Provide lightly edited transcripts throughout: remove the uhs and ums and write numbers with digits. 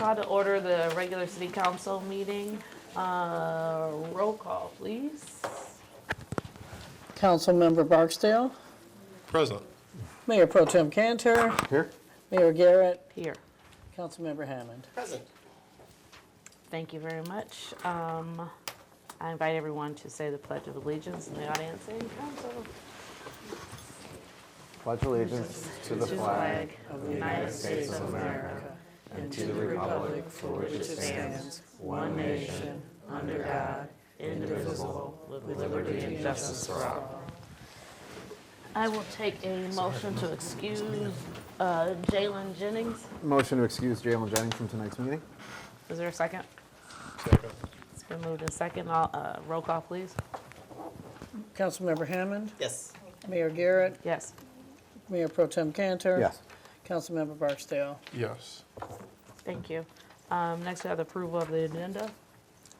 call to order the regular city council meeting. Roll call, please. Councilmember Barksdale, Present. Mayor Pro Tem Cantor, Here. Mayor Garrett, Here. Councilmember Hammond. Present. Thank you very much. I invite everyone to say the Pledge of Allegiance in the audience and council. Pledge allegiance to the flag of the United States of America and to the republic for which it stands, one nation, under God, indivisible, with liberty and justice for all. I will take a motion to excuse Jalen Jennings. Motion to excuse Jalen Jennings from tonight's meeting. Is there a second? Second. It's been moved in second. Roll call, please. Councilmember Hammond, Yes. Mayor Garrett, Yes. Mayor Pro Tem Cantor. Yes. Councilmember Barksdale. Yes. Thank you. Next, we have the approval of the agenda.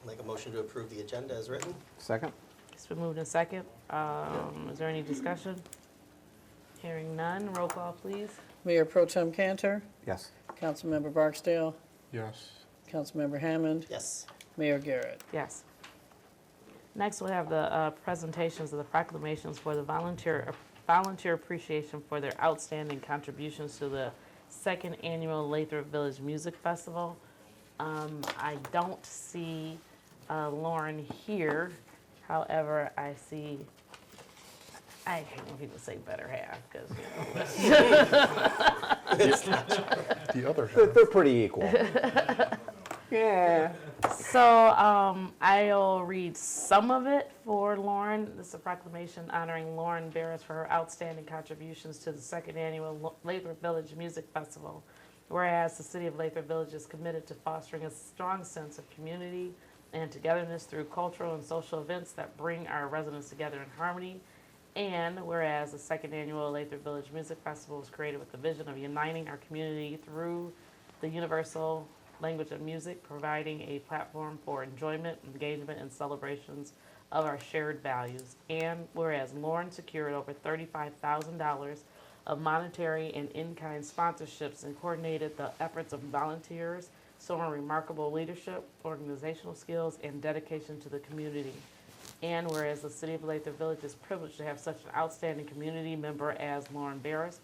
Make a motion to approve the agenda as written. Second. It's been moved in second. Is there any discussion? Hearing none. Roll call, please. Mayor Pro Tem Cantor, Yes. Councilmember Barksdale, Yes. Councilmember Hammond, Yes. Mayor Garrett. Yes. Next, we'll have the presentations of the proclamations for the volunteer appreciation for their outstanding contributions to the second annual Lathrup Village Music Festival. I don't see Lauren here. However, I see, I hate when people say better half, because, The other half. They're pretty equal. Yeah. So I'll read some of it for Lauren. This is a proclamation honoring Lauren Barris for her outstanding contributions to the second annual Lathrup Village Music Festival. Whereas the city of Lathrup Village is committed to fostering a strong sense of community and togetherness through cultural and social events that bring our residents together in harmony. And whereas the second annual Lathrup Village Music Festival was created with the vision of uniting our community through the universal language of music, providing a platform for enjoyment, engagement, and celebrations of our shared values. And whereas Lauren secured over $35,000 of monetary and in-kind sponsorships and coordinated the efforts of volunteers, showing remarkable leadership, organizational skills, and dedication to the community. And whereas the city of Lathrup Village is privileged to have such an outstanding community member as Lauren Barris,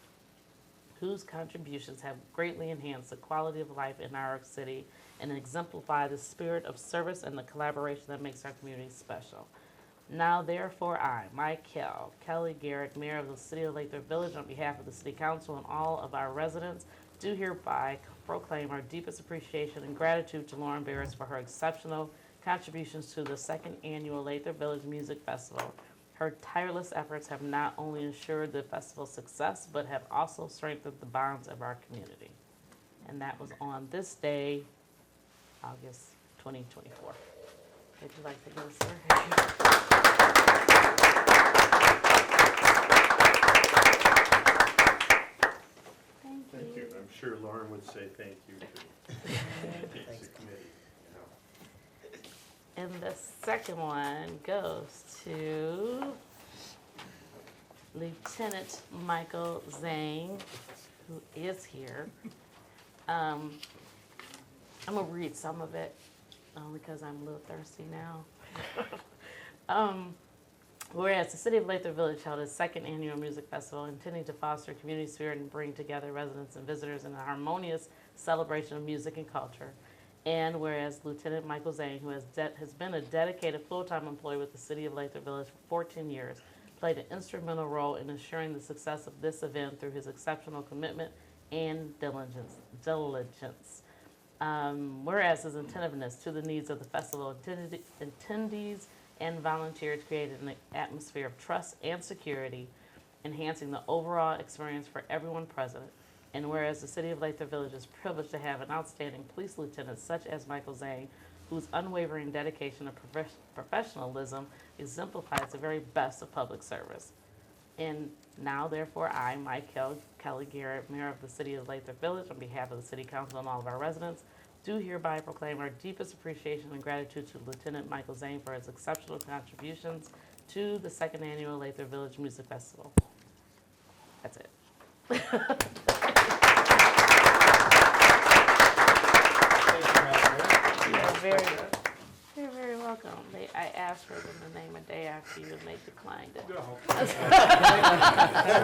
whose contributions have greatly enhanced the quality of life in our city and exemplify the spirit of service and the collaboration that makes our community special. Now, therefore, I, Michael Kelly Garrett, Mayor of the City of Lathrup Village, on behalf of the City Council and all of our residents, do hereby proclaim our deepest appreciation and gratitude to Lauren Barris for her exceptional contributions to the second annual Lathrup Village Music Festival. Her tireless efforts have not only ensured the festival's success, but have also strengthened the bonds of our community. And that was on this day, August 2024. Would you like to go, sir? Thank you. I'm sure Lauren would say thank you to the committee. And the second one goes to Lieutenant Michael Zhang, who is here. I'm gonna read some of it, only because I'm a little thirsty now. Whereas the City of Lathrup Village held its second annual music festival, intending to foster community spirit and bring together residents and visitors in a harmonious celebration of music and culture. And whereas Lieutenant Michael Zhang, who has been a dedicated full-time employee with the City of Lathrup Village for 14 years, played an instrumental role in ensuring the success of this event through his exceptional commitment and diligence. Whereas his attentiveness to the needs of the festival attendees and volunteers created an atmosphere of trust and security, enhancing the overall experience for everyone present. And whereas the City of Lathrup Village is privileged to have an outstanding police lieutenant such as Michael Zhang, whose unwavering dedication and professionalism exemplifies the very best of public service. And now, therefore, I, Michael Kelly Garrett, Mayor of the City of Lathrup Village, on behalf of the City Council and all of our residents, do hereby proclaim our deepest appreciation and gratitude to Lieutenant Michael Zhang for his exceptional contributions to the second annual Lathrup Village Music Festival. That's it. You're very welcome. I asked for them to name a day after you, and they declined it. Just hanging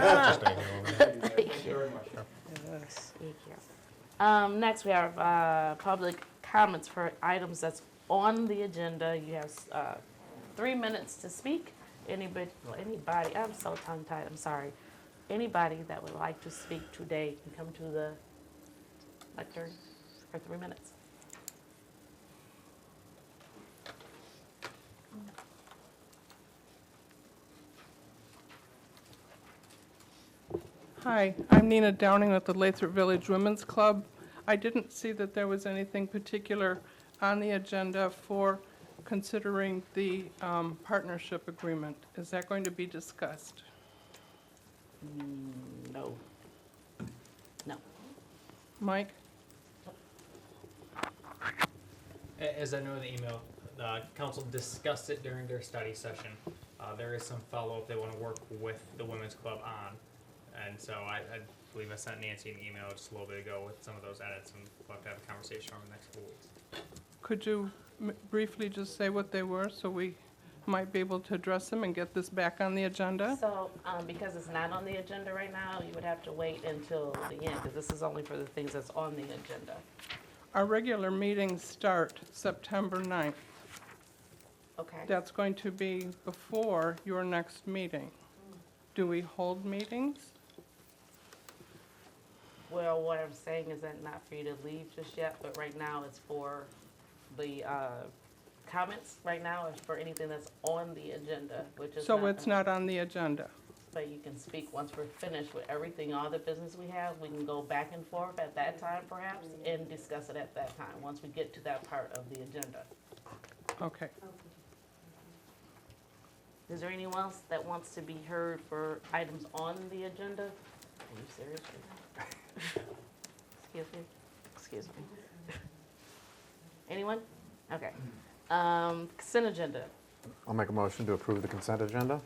over there. Thank you. Yes. Thank you. Next, we have public comments for items that's on the agenda. You have 3 minutes to speak. Anybody, I'm so tongue-tied, I'm sorry. Anybody that would like to speak today can come to the lectern for 3 minutes. Hi, I'm Nina Downing with the Lathrup Village Women's Club. I didn't see that there was anything particular on the agenda for considering the partnership agreement. Is that going to be discussed? No. No. Mike? As I know in the email, the council discussed it during their study session. There is some follow-up they want to work with the women's club on. And so I believe I sent Nancy an email just a little bit ago with some of those edits, and we'll have to have a conversation over the next couple weeks. Could you briefly just say what they were so we might be able to address them and get this back on the agenda? So, because it's not on the agenda right now, you would have to wait until the end, because this is only for the things that's on the agenda. Our regular meetings start September 9th. Okay. That's going to be before your next meeting. Do we hold meetings? Well, what I'm saying is that not for you to leave just yet, but right now it's for the comments. Right now is for anything that's on the agenda, which is So it's not on the agenda? But you can speak once we're finished with everything, all the business we have. We can go back and forth at that time perhaps and discuss it at that time, once we get to that part of the agenda. Okay. Is there anyone else that wants to be heard for items on the agenda? Are you serious right now? Excuse me. Anyone? Okay. Consent agenda. I'll make a motion to approve the consent agenda.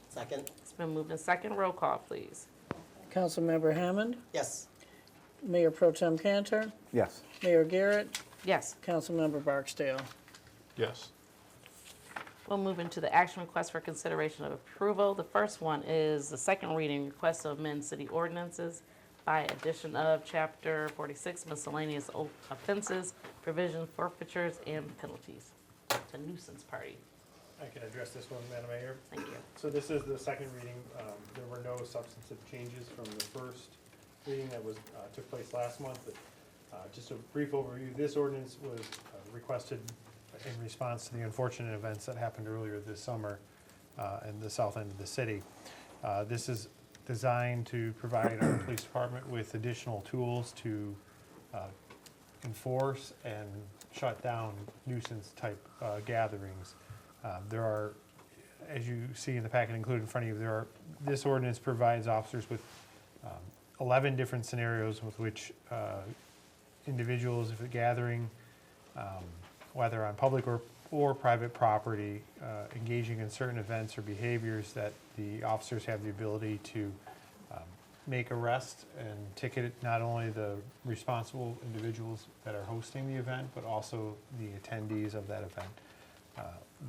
Second? It's been moved in second. Roll call, please. Councilmember Hammond, Yes. Mayor Pro Tem Cantor, Yes. Mayor Garrett, Yes. Councilmember Barksdale. Yes. We'll move into the action request for consideration of approval. The first one is the second reading request to amend city ordinances by addition of Chapter 46 Miscellaneous Offenses, Provision, Forfeitures, and Penalties. It's a nuisance party. I can address this one, Madam Mayor. Thank you. So this is the second reading. There were no substantive changes from the first reading that was, took place last month. But just a brief overview, this ordinance was requested in response to the unfortunate events that happened earlier this summer in the south end of the city. This is designed to provide our police department with additional tools to enforce and shut down nuisance-type gatherings. There are, as you see in the packet included in front of you, this ordinance provides officers with 11 different scenarios with which individuals, if a gathering, whether on public or private property, engaging in certain events or behaviors, that the officers have the ability to make arrests and ticket not only the responsible individuals that are hosting the event, but also the attendees of that event.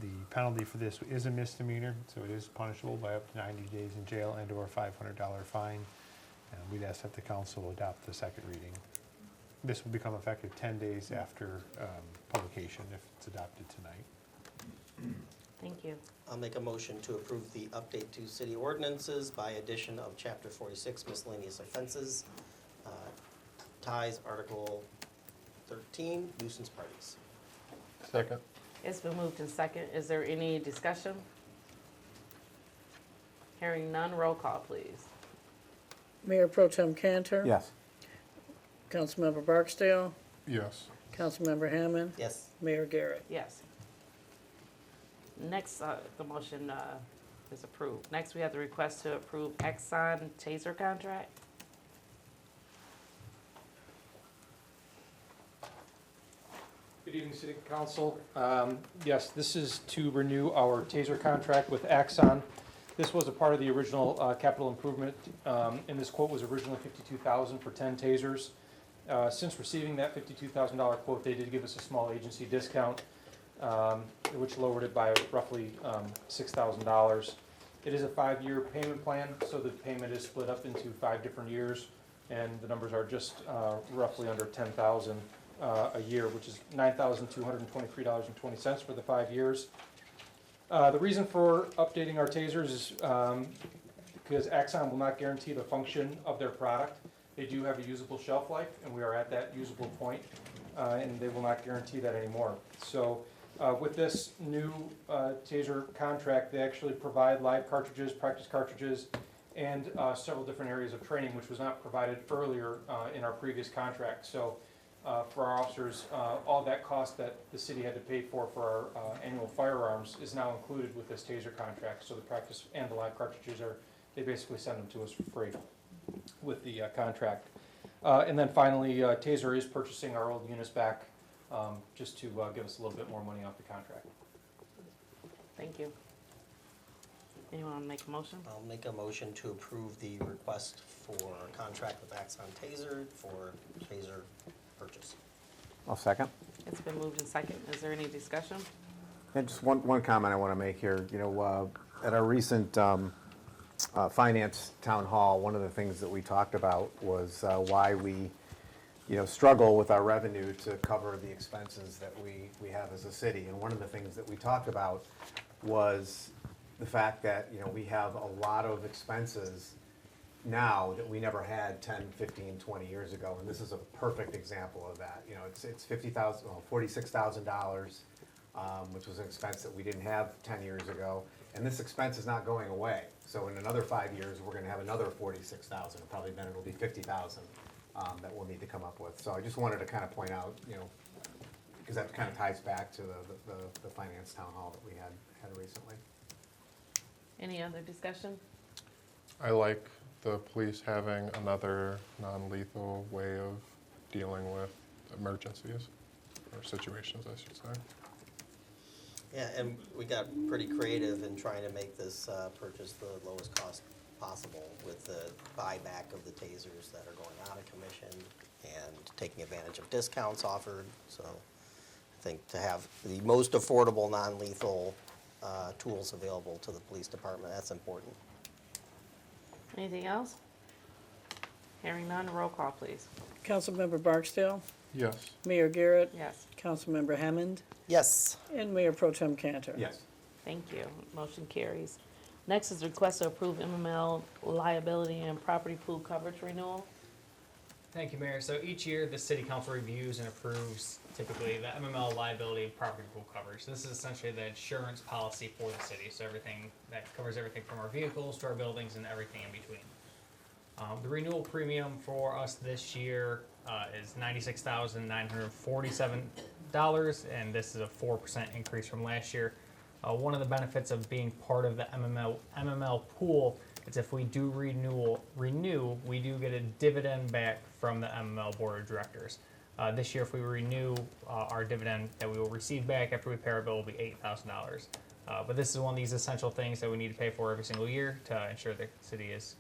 The penalty for this is a misdemeanor, so it is punishable by up to 90 days in jail and or a $500 fine. And we'd ask that the council adopt the second reading. This will become effective 10 days after publication if it's adopted tonight. Thank you. I'll make a motion to approve the update to city ordinances by addition of Chapter 46 Miscellaneous Offenses, ties Article 13, nuisance parties. Second. It's been moved in second. Is there any discussion? Hearing none, roll call, please. Mayor Pro Tem Cantor. Yes. Councilmember Barksdale, Yes. Councilmember Hammond, Yes. Mayor Garrett. Yes. Next, the motion is approved. Next, we have the request to approve Axon Taser contract. Good evening, City Council. Yes, this is to renew our Taser contract with Axon. This was a part of the original capital improvement, and this quote was originally $52,000 for 10 tasers. Since receiving that $52,000 quote, they did give us a small agency discount, which lowered it by roughly $6,000. It is a 5-year payment plan, so the payment is split up into 5 different years, and the numbers are just roughly under $10,000 a year, which is $9,223.20 for the 5 years. The reason for updating our tasers is because Axon will not guarantee the function of their product. They do have a usable shelf life, and we are at that usable point, and they will not guarantee that anymore. So with this new taser contract, they actually provide live cartridges, practice cartridges, and several different areas of training, which was not provided earlier in our previous contract. So for our officers, all that cost that the city had to pay for our annual firearms is now included with this taser contract. So the practice and the live cartridges they basically send them to us for free with the contract. And then finally, Taser is purchasing our old units back just to give us a little bit more money off the contract. Thank you. Anyone want to make a motion? I'll make a motion to approve the request for a contract with Axon Taser for Taser purchase. I'll second. It's been moved in second. Is there any discussion? And just one comment I want to make here. You know, at our recent finance town hall, one of the things that we talked about was why we, struggle with our revenue to cover the expenses that we have as a city. And one of the things that we talked about was the fact that, we have a lot of expenses now that we never had 10, 15, 20 years ago. And this is a perfect example of that. It's $46,000, which was an expense that we didn't have 10 years ago. And this expense is not going away. So in another 5 years, we're gonna have another 46,000, probably then it'll be 50,000 that we'll need to come up with. So I just wanted to kind of point out, because that kind of ties back to the finance town hall that we had recently. Any other discussion? I like the police having another non-lethal way of dealing with emergencies, or situations, I should say. Yeah, and we got pretty creative in trying to make this purchase the lowest cost possible with the buyback of the tasers that are going out of commission and taking advantage of discounts offered. So I think to have the most affordable non-lethal tools available to the police department, that's important. Anything else? Hearing none, roll call, please. Councilmember Barksdale, Yes. Mayor Garrett, Yes. Councilmember Hammond, Yes. and Mayor Pro Tem Cantor. Yes. Thank you. Motion carries. Next is request to approve MML liability and property pool coverage renewal. Thank you, Mayor. So each year, the city council reviews and approves typically the MML liability and property pool coverage. This is essentially the insurance policy for the city, so everything that covers everything from our vehicles to our buildings and everything in between. The renewal premium for us this year is $96,947, and this is a 4% increase from last year. One of the benefits of being part of the MML pool is if we do renew, we do get a dividend back from the MML Board of Directors. This year, if we renew, our dividend that we will receive back after we pay our bill will be $8,000. But this is one of these essential things that we need to pay for every single year to ensure the city is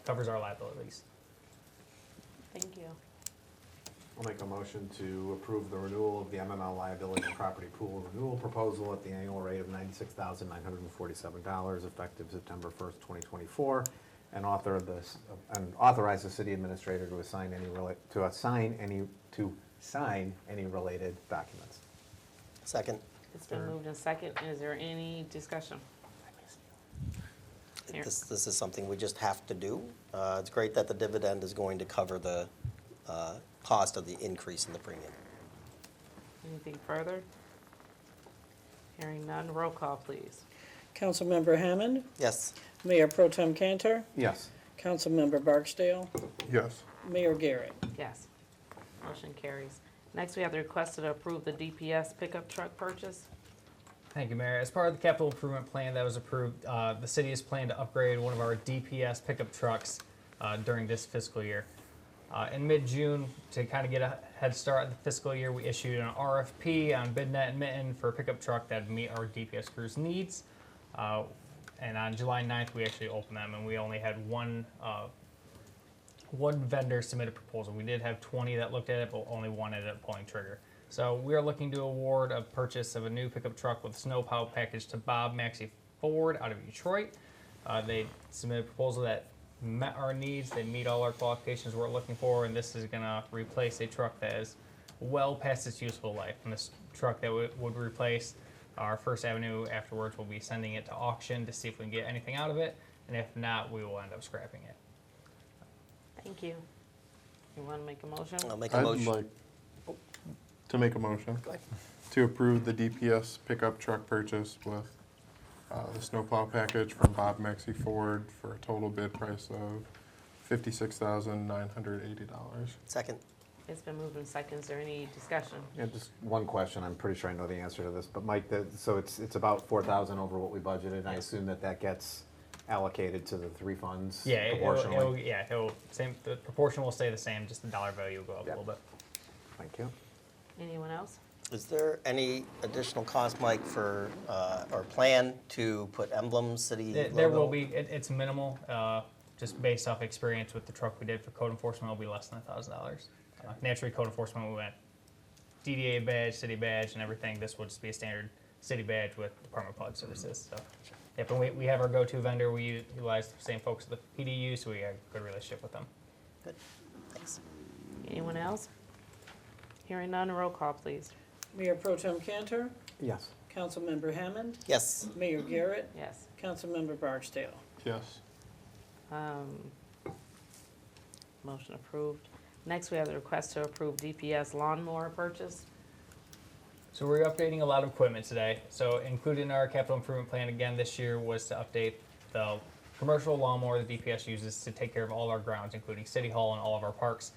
covers our liabilities. Thank you. I'll make a motion to approve the renewal of the MML liability and property pool renewal proposal at the annual rate of $96,947, effective September 1st, 2024, and authorize the city administrator to sign any related documents. Second. It's been moved in second. Is there any discussion? Here. This is something we just have to do. It's great that the dividend is going to cover the cost of the increase in the premium. Anything further? Hearing none, roll call, please. Councilmember Hammond, Yes. Mayor Pro Tem Cantor, Yes. Councilmember Barksdale, Yes. Mayor Garrett. Yes. Motion carries. Next, we have the request to approve the DPS pickup truck purchase. Thank you, Mayor. As part of the capital improvement plan that was approved, the city has planned to upgrade one of our DPS pickup trucks during this fiscal year. In mid-June, to kind of get a head start in the fiscal year, we issued an RFP on BidNet and Mitten for a pickup truck that would meet our DPS crew's needs. And on July 9th, we actually opened them, and we only had one one vendor submitted a proposal. We did have 20 that looked at it, but only one ended up pulling trigger. So we are looking to award a purchase of a new pickup truck with snowplow package to Bob Maxey Ford out of Detroit. They submitted a proposal that met our needs. They meet all our qualifications we're looking for, and this is going to replace a truck that is well past its useful life. And this truck that would replace our First Avenue afterwards, we'll be sending it to auction to see if we can get anything out of it, and if not, we will end up scrapping it. Thank you. You want to make a motion? I'll make a I'd motion. like to make a motion Go ahead. to approve the DPS pickup truck purchase with the snowplow package from Bob Maxey Ford for a total bid price of $56,980. Second. It's been moved in second. Is there any discussion? Yeah, just one question, I'm pretty sure I know the answer to this, but Mike, so it's about 4,000 over what we budgeted, I assume that gets allocated to the three funds Yeah, proportionally? the proportion will stay the same, just the dollar value will go up a Yep. little bit. Thank you. Anyone else? Is there any additional cost, Mike, for, or plan to put emblems, city logo? There will be, it's minimal, just based off experience with the truck we did for code enforcement, it'll be less than $1,000. Naturally, code enforcement, we went DDA badge, city badge, and everything. This will just be a standard city badge with Department of Public Services. So, yeah, but we have our go-to vendor. We utilize the same folks at the PDU, so we have a good relationship with them. Good, thanks. Anyone else? Hearing none, roll call, please. Mayor Pro Tem Cantor, Yes. Councilmember Hammond, Yes, Mayor Garrett, Yes. Councilmember Barksdale. Yes. Motion approved. Next, we have the request to approve DPS lawnmower purchase. So we're updating a lot of equipment today. So included in our capital improvement plan again this year was to update the commercial lawnmower the DPS uses to take care of all our grounds, including City Hall and all of our parks.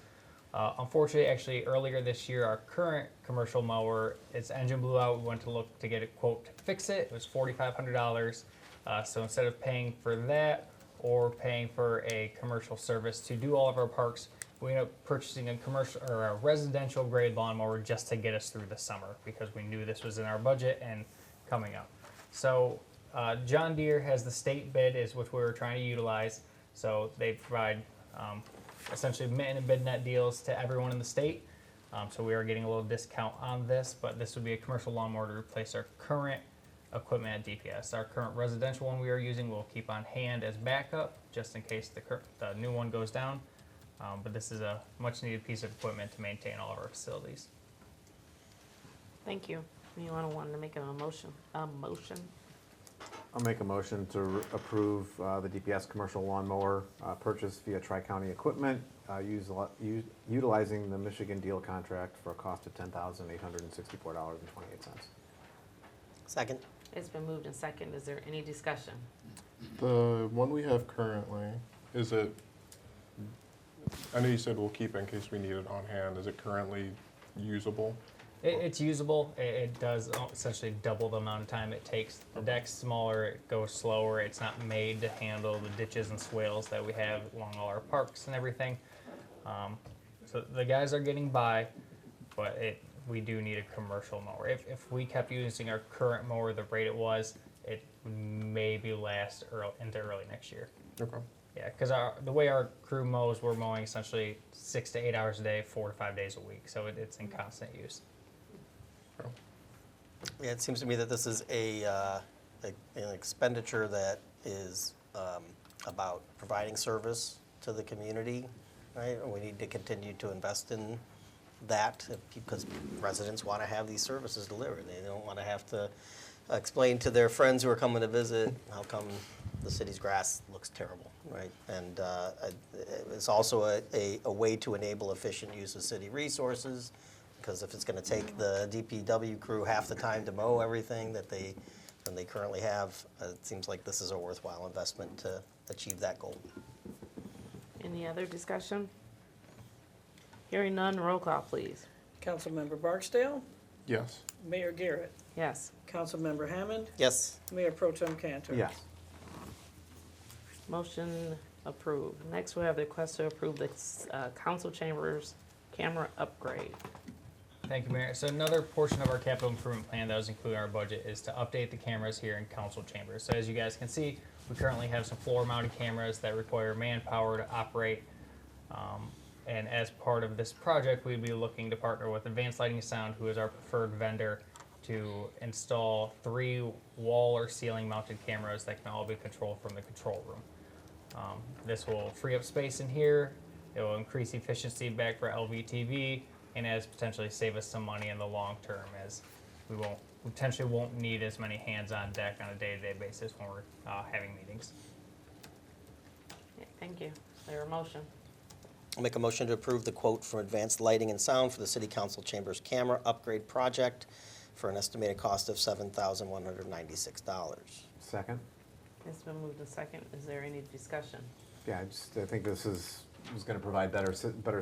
Unfortunately, actually earlier this year, our current commercial mower, its engine blew out. We went to look to get a quote to fix it. It was $4,500. So instead of paying for that or paying for a commercial service to do all of our parks, we ended up purchasing a commercial or a residential grade lawnmower just to get us through the summer because we knew this was in our budget and coming up. So John Deere has the state bid is which we were trying to utilize. So they provide essentially mint and bid net deals to everyone in the state. So we are getting a little discount on this, but this would be a commercial lawnmower to replace our current equipment at DPS. Our current residential one we are using we'll keep on hand as backup just in case the new one goes down. But this is a much needed piece of equipment to maintain all of our facilities. Thank you. Anyone want to make a motion? I'll make a motion to approve the DPS commercial lawnmower purchase via Tri-County Equipment, utilizing the Michigan deal contract for a cost of $10,864.28. second. It's been moved in second. Is there any discussion? The one we have currently, is it, I know you said we'll keep it in case we need it on hand. Is it currently usable? It's usable. It does essentially double the amount of time it takes. The deck's smaller, it goes slower. It's not made to handle the ditches and swales that we have along all our parks and everything. So the guys are getting by, but we do need a commercial mower. If we kept using our current mower the rate it was, it would maybe last into early next year. Okay. Yeah, because the way our crew mows, we're mowing essentially 6 to 8 hours a day, 4 to 5 days a week. So it's in constant use. Yeah, it seems to me that this is an expenditure that is about providing service to the community, right? And we need to continue to invest in that because residents want to have these services delivered. They don't want to have to explain to their friends who are coming to visit how come the city's grass looks terrible, right? And it's also a way to enable efficient use of city resources. Because if it's going to take the DPW crew half the time to mow everything than they currently have, it seems like this is a worthwhile investment to achieve that goal. Any other discussion? Hearing none, roll call, please. Councilmember Barksdale, Yes. Mayor Garrett, Yes. Councilmember Hammond, Yes, Mayor Pro Tem Cantor. Yes. Motion approved. Next, we have the request to approve the council chambers camera upgrade. Thank you, Mayor. So another portion of our capital improvement plan that was included in our budget is to update the cameras here in council chambers. So as you guys can see, we currently have some floor mounted cameras that require manpower to operate. And as part of this project, we'd be looking to partner with Advanced Lighting and Sound, who is our preferred vendor, to install 3 wall or ceiling mounted cameras that can all be controlled from the control room. This will free up space in here, it will increase efficiency back for LVTV, and as potentially save us some money in the long term, as we potentially won't need as many hands on deck on a day-to-day basis when we're having meetings. Yeah, thank you. Is there a motion? I'll make a motion to approve the quote from Advanced Lighting and Sound for the City Council Chambers Camera Upgrade Project for an estimated cost of $7,196. Second? It's been moved to second. Is there any discussion? Yeah, I think this is going to provide better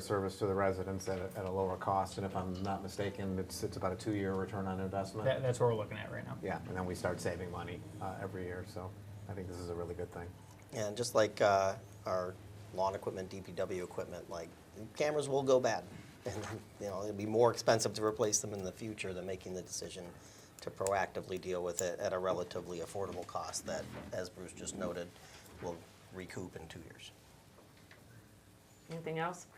service to the residents at a lower cost, and if I'm not mistaken, it's about a 2-year return on investment. That's what we're looking at right now. Yeah, and then we start saving money every year, so I think this is a really good thing. And just like our lawn equipment, DPW equipment, like, cameras will go bad. And, it'll be more expensive to replace them in the future than making the decision to proactively deal with it at a relatively affordable cost that, as Bruce just noted, will recoup in 2 years. Anything else?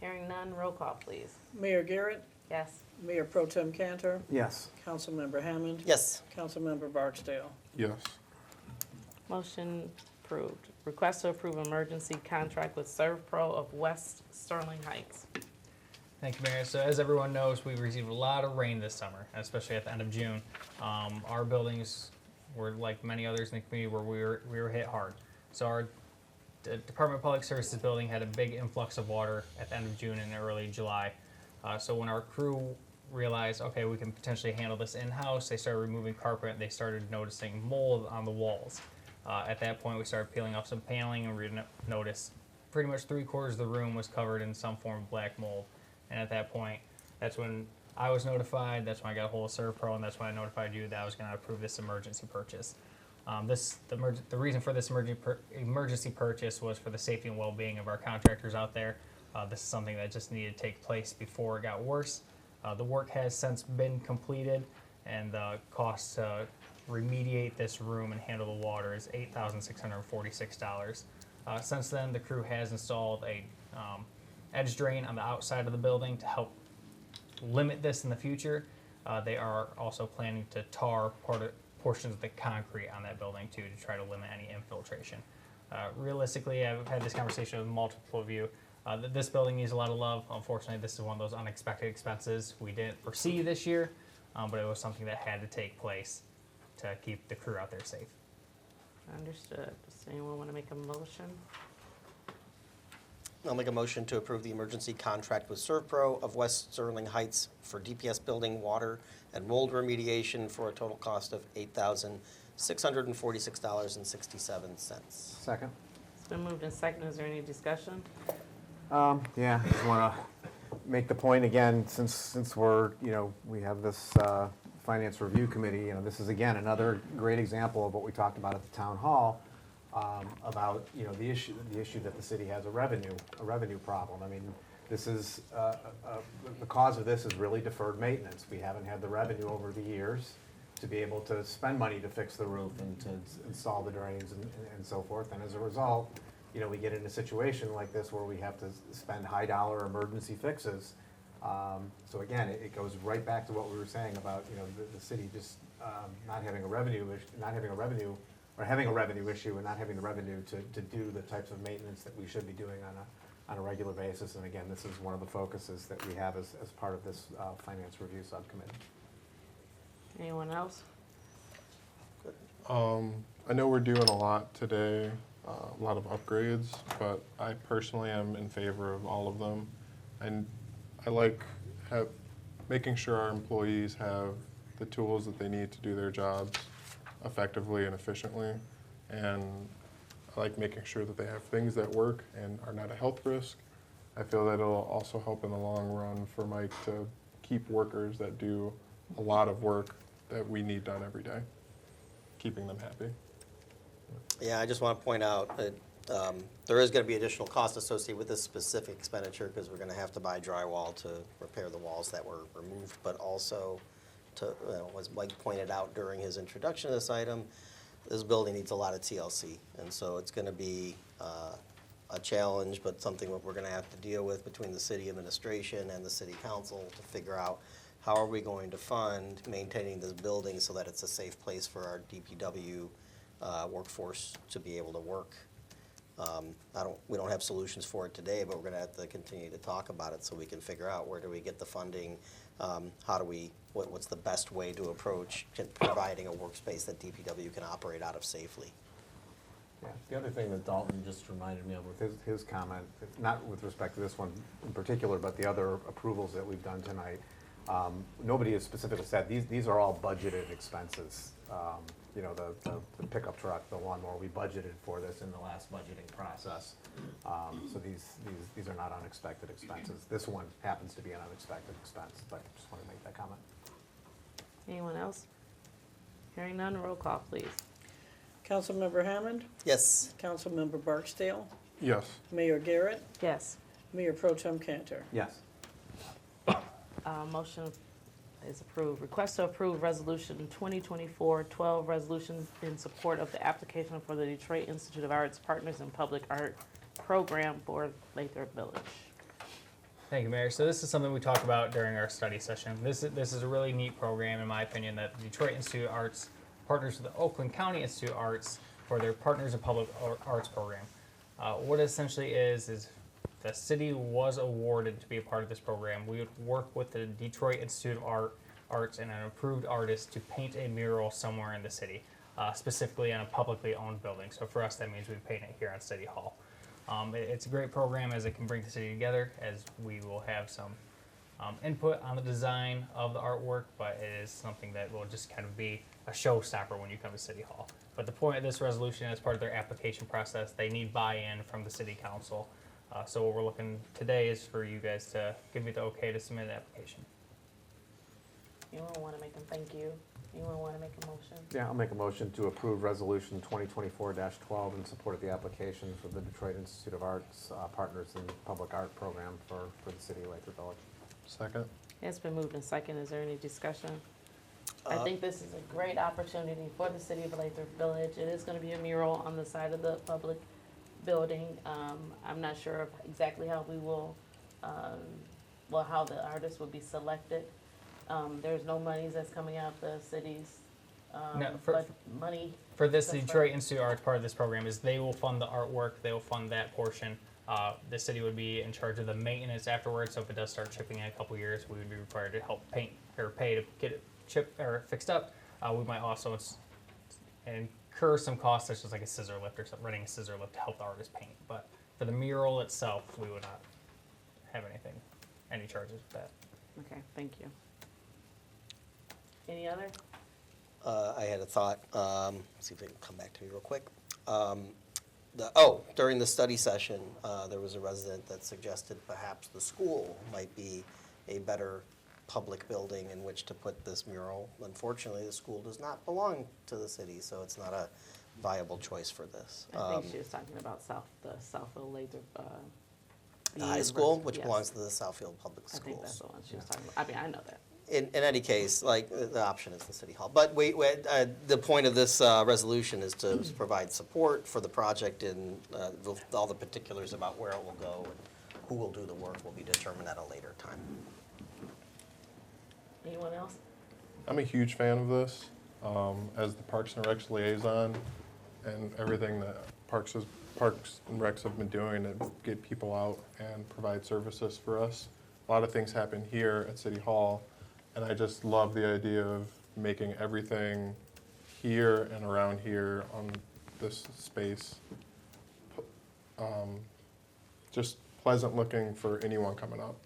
Hearing none, roll call, please. Mayor Garrett, Yes. Mayor Pro Tem Cantor, Yes. Councilmember Hammond, Yes. Councilmember Barksdale. Yes. Motion approved. Request to approve emergency contract with Servpro of West Sterling Heights. Thank you, Mayor. So as everyone knows, we received a lot of rain this summer, especially at the end of June. Our buildings were like many others in the community where we were hit hard. So our Department of Public Services building had a big influx of water at the end of June and early July. So when our crew realized, okay, we can potentially handle this in-house, they started removing carpet, they started noticing mold on the walls. At that point, we started peeling off some paneling, and we noticed pretty much 3/4 of the room was covered in some form of black mold. And at that point, that's when I was notified, that's when I got a hold of Servpro, and that's when I notified you that I was going to approve this emergency purchase. The reason for this emergency purchase was for the safety and well-being of our contractors out there. This is something that just needed to take place before it got worse. The work has since been completed, and the cost to remediate this room and handle the water is $8,646. Since then, the crew has installed a edge drain on the outside of the building to help limit this in the future. They are also planning to tar portions of the concrete on that building too, to try to limit any infiltration. Realistically, I've had this conversation with multiple of you. This building needs a lot of love. Unfortunately, this is one of those unexpected expenses we didn't foresee this year, but it was something that had to take place to keep the crew out there safe. Understood. Does anyone want to make a motion? I'll make a motion to approve the emergency contract with Servpro of West Sterling Heights for DPS building water and mold remediation for a total cost of $8,646.67. Second? It's been moved and seconded. Is there any discussion? Yeah, I just want to make the point again, since we're, we have this Finance Review Committee, this is again another great example of what we talked about at the town hall, about, the issue that the city has a revenue problem. I mean, this is, the cause of this is really deferred maintenance. We haven't had the revenue over the years to be able to spend money to fix the roof and to install the drains and so forth, and as a result, we get in a situation like this where we have to spend high-dollar emergency fixes. So again, it goes right back to what we were saying about, the city just not having a revenue issue and not having the revenue to do the types of maintenance that we should be doing on a regular basis. And again, this is one of the focuses that we have as part of this Finance Review Subcommittee. Anyone else? I know we're doing a lot today, a lot of upgrades, but I personally am in favor of all of them. And I like making sure our employees have the tools that they need to do their jobs effectively and efficiently. And I like making sure that they have things that work and are not a health risk. I feel that it'll also help in the long run for Mike to keep workers that do a lot of work that we need done every day, keeping them happy. Yeah, I just want to point out that there is going to be additional cost associated with this specific expenditure because we're going to have to buy drywall to repair the walls that were removed, but also to, as Mike pointed out during his introduction to this item, this building needs a lot of TLC, and so it's going to be a challenge, but something that we're gonna have to deal with between the city administration and the city council to figure out how are we going to fund maintaining this building so that it's a safe place for our DPW workforce to be able to work. We don't have solutions for it today, but we're gonna have to continue to talk about it so we can figure out where do we get the funding, what's the best way to approach providing a workspace that DPW can operate out of safely. Yeah, the other thing that Dalton just reminded me of with his comment, not with respect to this one in particular, but the other approvals that we've done tonight, nobody has specifically said, these are all budgeted expenses. You know, the pickup truck, the lawnmower, we budgeted for this in the last budgeting process. So these are not unexpected expenses. This one happens to be an unexpected expense, but just want to make that comment. Anyone else? Hearing none, roll call, please. Councilmember Hammond, Yes. Councilmember Barksdale, Yes. Mayor Garrett, Yes. Mayor Pro Tem Cantor. Yes. Motion is approved. Request to approve Resolution 2024-12, resolution in support of the application for the Detroit Institute of Arts Partners in Public Art Program for Lathrup Village. Thank you, Mayor. So this is something we talked about during our study session. This is a really neat program, in my opinion, that the Detroit Institute of Arts partners with the Oakland County Institute of Arts for their Partners in Public Arts program. What it essentially is the city was awarded to be a part of this program. We would work with the Detroit Institute of Arts and an approved artist to paint a mural somewhere in the city, specifically on a publicly owned building. So for us, that means we paint it here on City Hall. It's a great program as it can bring the city together, as we will have some input on the design of the artwork, but it is something that will just kind of be a showstopper when you come to City Hall. But the point of this resolution, as part of their application process, they need buy-in from the city council. So what we're looking today is for you guys to give me the okay to submit an application. Anyone want to make a thank you? Anyone want to make a motion? Yeah, I'll make a motion to approve Resolution 2024-12 in support of the application for the Detroit Institute of Arts Partners in Public Art Program for the city of Lathrup Village. Second? It's been moved in second. Is there any discussion? I think this is a great opportunity for the city of Lathrup Village. It is going to be a mural on the side of the public building. I'm not sure of exactly how we will, how the artist will be selected. There's no monies that's coming out the city's, No, but money. For this, the That's Detroit Institute of Arts, part of this program is they will fund the artwork, they will fund that portion. The city would be in charge of the maintenance afterwards, so if it does start chipping in a couple years, we would be required to help paint or pay to get it chipped or fixed up. We might also incur some costs, such as like a scissor lift or something, renting a scissor lift to help the artist paint. But for the mural itself, we would not have any charges with that. Okay, thank you. Any other? I had a thought, see if it can come back to me real quick. During the study session, there was a resident that suggested perhaps the school might be a better public building in which to put this mural. Unfortunately, the school does not belong to the city, so it's not a viable choice for this. I think she was talking about the Southfield Lathrup. The high school, which Yes. belongs to the Southfield Public I think that's Schools. the one she was talking about. I mean, I know that. In any case, like, the option is the city hall. But the point of this resolution is to provide support for the project, and all the particulars about where it will go and who will do the work will be determined at a later time. Anyone else? I'm a huge fan of this. As the Parks and Recs liaison and everything that Parks and Recs have been doing to get people out and provide services for us. A lot of things happen here at City Hall, and I just love the idea of making everything here and around here on this space just pleasant looking for anyone coming up.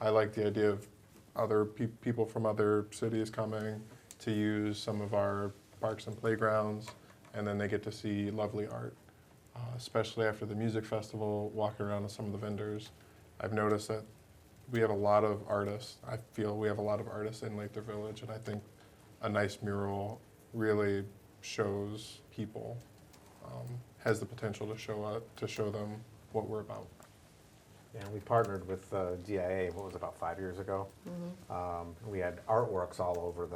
I like the idea of other people from other cities coming to use some of our parks and playgrounds, and then they get to see lovely art, especially after the music festival, walking around with some of the vendors. I've noticed that we have a lot of artists. I feel we have a lot of artists in Lathrup Village, and I think a nice mural really shows people, has the potential to show them what we're about. Yeah, we partnered with DIA, what was it, about 5 years ago? We had artworks all over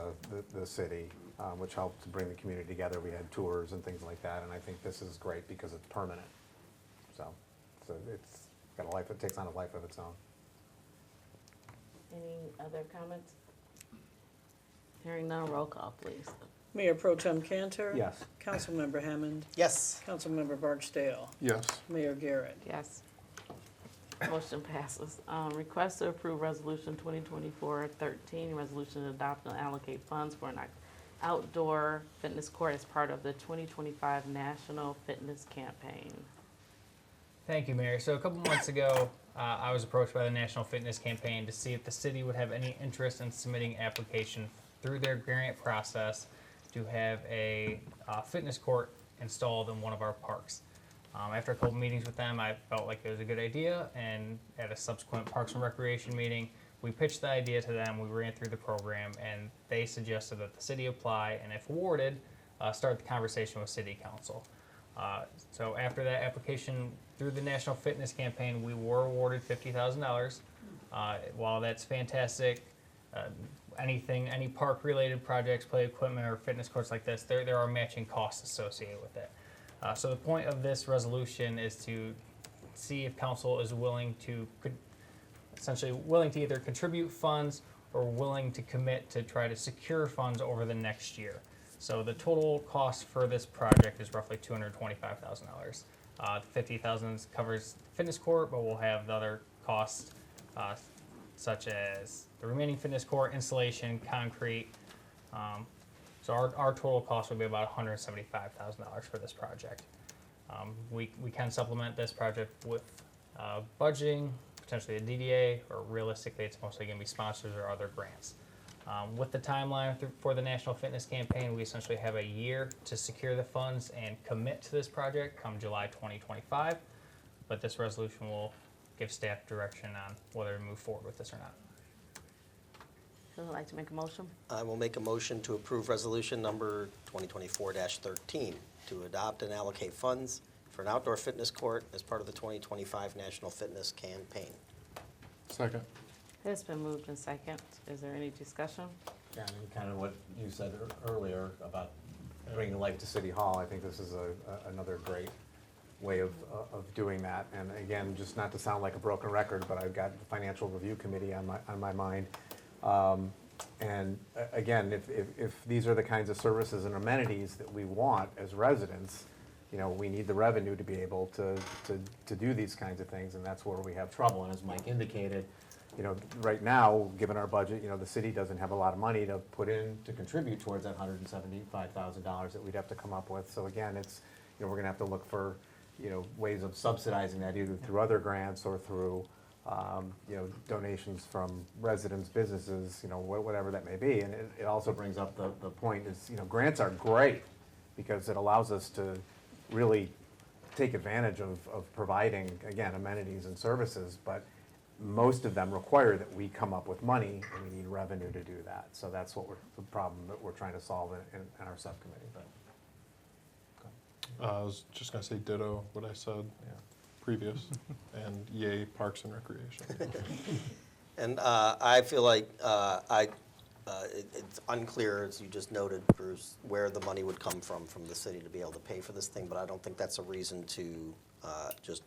the city, which helped to bring the community together. We had tours and things like that, and I think this is great because it's permanent. So, it's got a life, it takes on a life of its own. Any other comments? Hearing none, roll call, please. Mayor Pro Tem Cantor. Yes. Councilmember Hammond. Yes. Councilmember Barksdale. Yes. Mayor Garrett. Yes. Motion passes. Request to approve Resolution 2024-13, resolution to adopt and allocate funds for an outdoor fitness court as part of the 2025 National Fitness Campaign. Thank you, Mayor. So a couple months ago, I was approached by the National Fitness Campaign to see if the city would have any interest in submitting application through their grant process to have a fitness court installed in one of our parks. After a couple meetings with them, I felt like it was a good idea, and at a subsequent Parks and Recreation meeting, we pitched the idea to them, we ran through the program, and they suggested that the city apply, and if awarded, start the conversation with City Council. So after that application through the National Fitness Campaign, we were awarded $50,000. While that's fantastic, any park-related projects, play equipment, or fitness courts like this, there are matching costs associated with it. So the point of this resolution is to see if council is willing to, essentially willing to either contribute funds or willing to commit to try to secure funds over the next year. So the total cost for this project is roughly $225,000. The $50,000 covers the fitness court, but we'll have the other costs such as the remaining fitness court, installation, concrete. So our total cost would be about $175,000 for this project. We can supplement this project with budgeting, potentially a DDA, or realistically it's mostly going to be sponsors or other grants. With the timeline for the National Fitness Campaign, we essentially have a year to secure the funds and commit to this project come July 2025, but this resolution will give staff direction on whether to move forward with this or not. Who would like to make a motion? I will make a motion to approve resolution number 2024-13 to adopt and allocate funds for an outdoor fitness court as part of the 2025 National Fitness Campaign. Second. It's been moved in second. Is there any discussion? Yeah, and kind of what you said earlier about bringing life to City Hall, I think this is another great way of doing that. And again, just not to sound like a broken record, but I've got the Financial Review Committee on my mind. And again, if these are the kinds of services and amenities that we want as residents, you know, we need the revenue to be able to do these kinds of things, and that's where we have trouble. And as Mike indicated, you know, right now, given our budget, you know, the city doesn't have a lot of money to put in to contribute towards that $175,000 that we'd have to come up with. So again, it's, you know, we're gonna have to look for, you know, ways of subsidizing that either through other grants or through, you know, donations from residents, businesses, you know, whatever that may be. And it also brings up the point is, you know, grants are great because it allows us to really take advantage of providing, again, amenities and services, but most of them require that we come up with money, and we need revenue to do that. So that's what the problem that we're trying to solve in our subcommittee. But I was just gonna say ditto what I said previous, and yay Parks and Recreation. And I feel like it's unclear, as you just noted, Bruce, where the money would come from the city to be able to pay for this thing, but I don't think that's a reason to just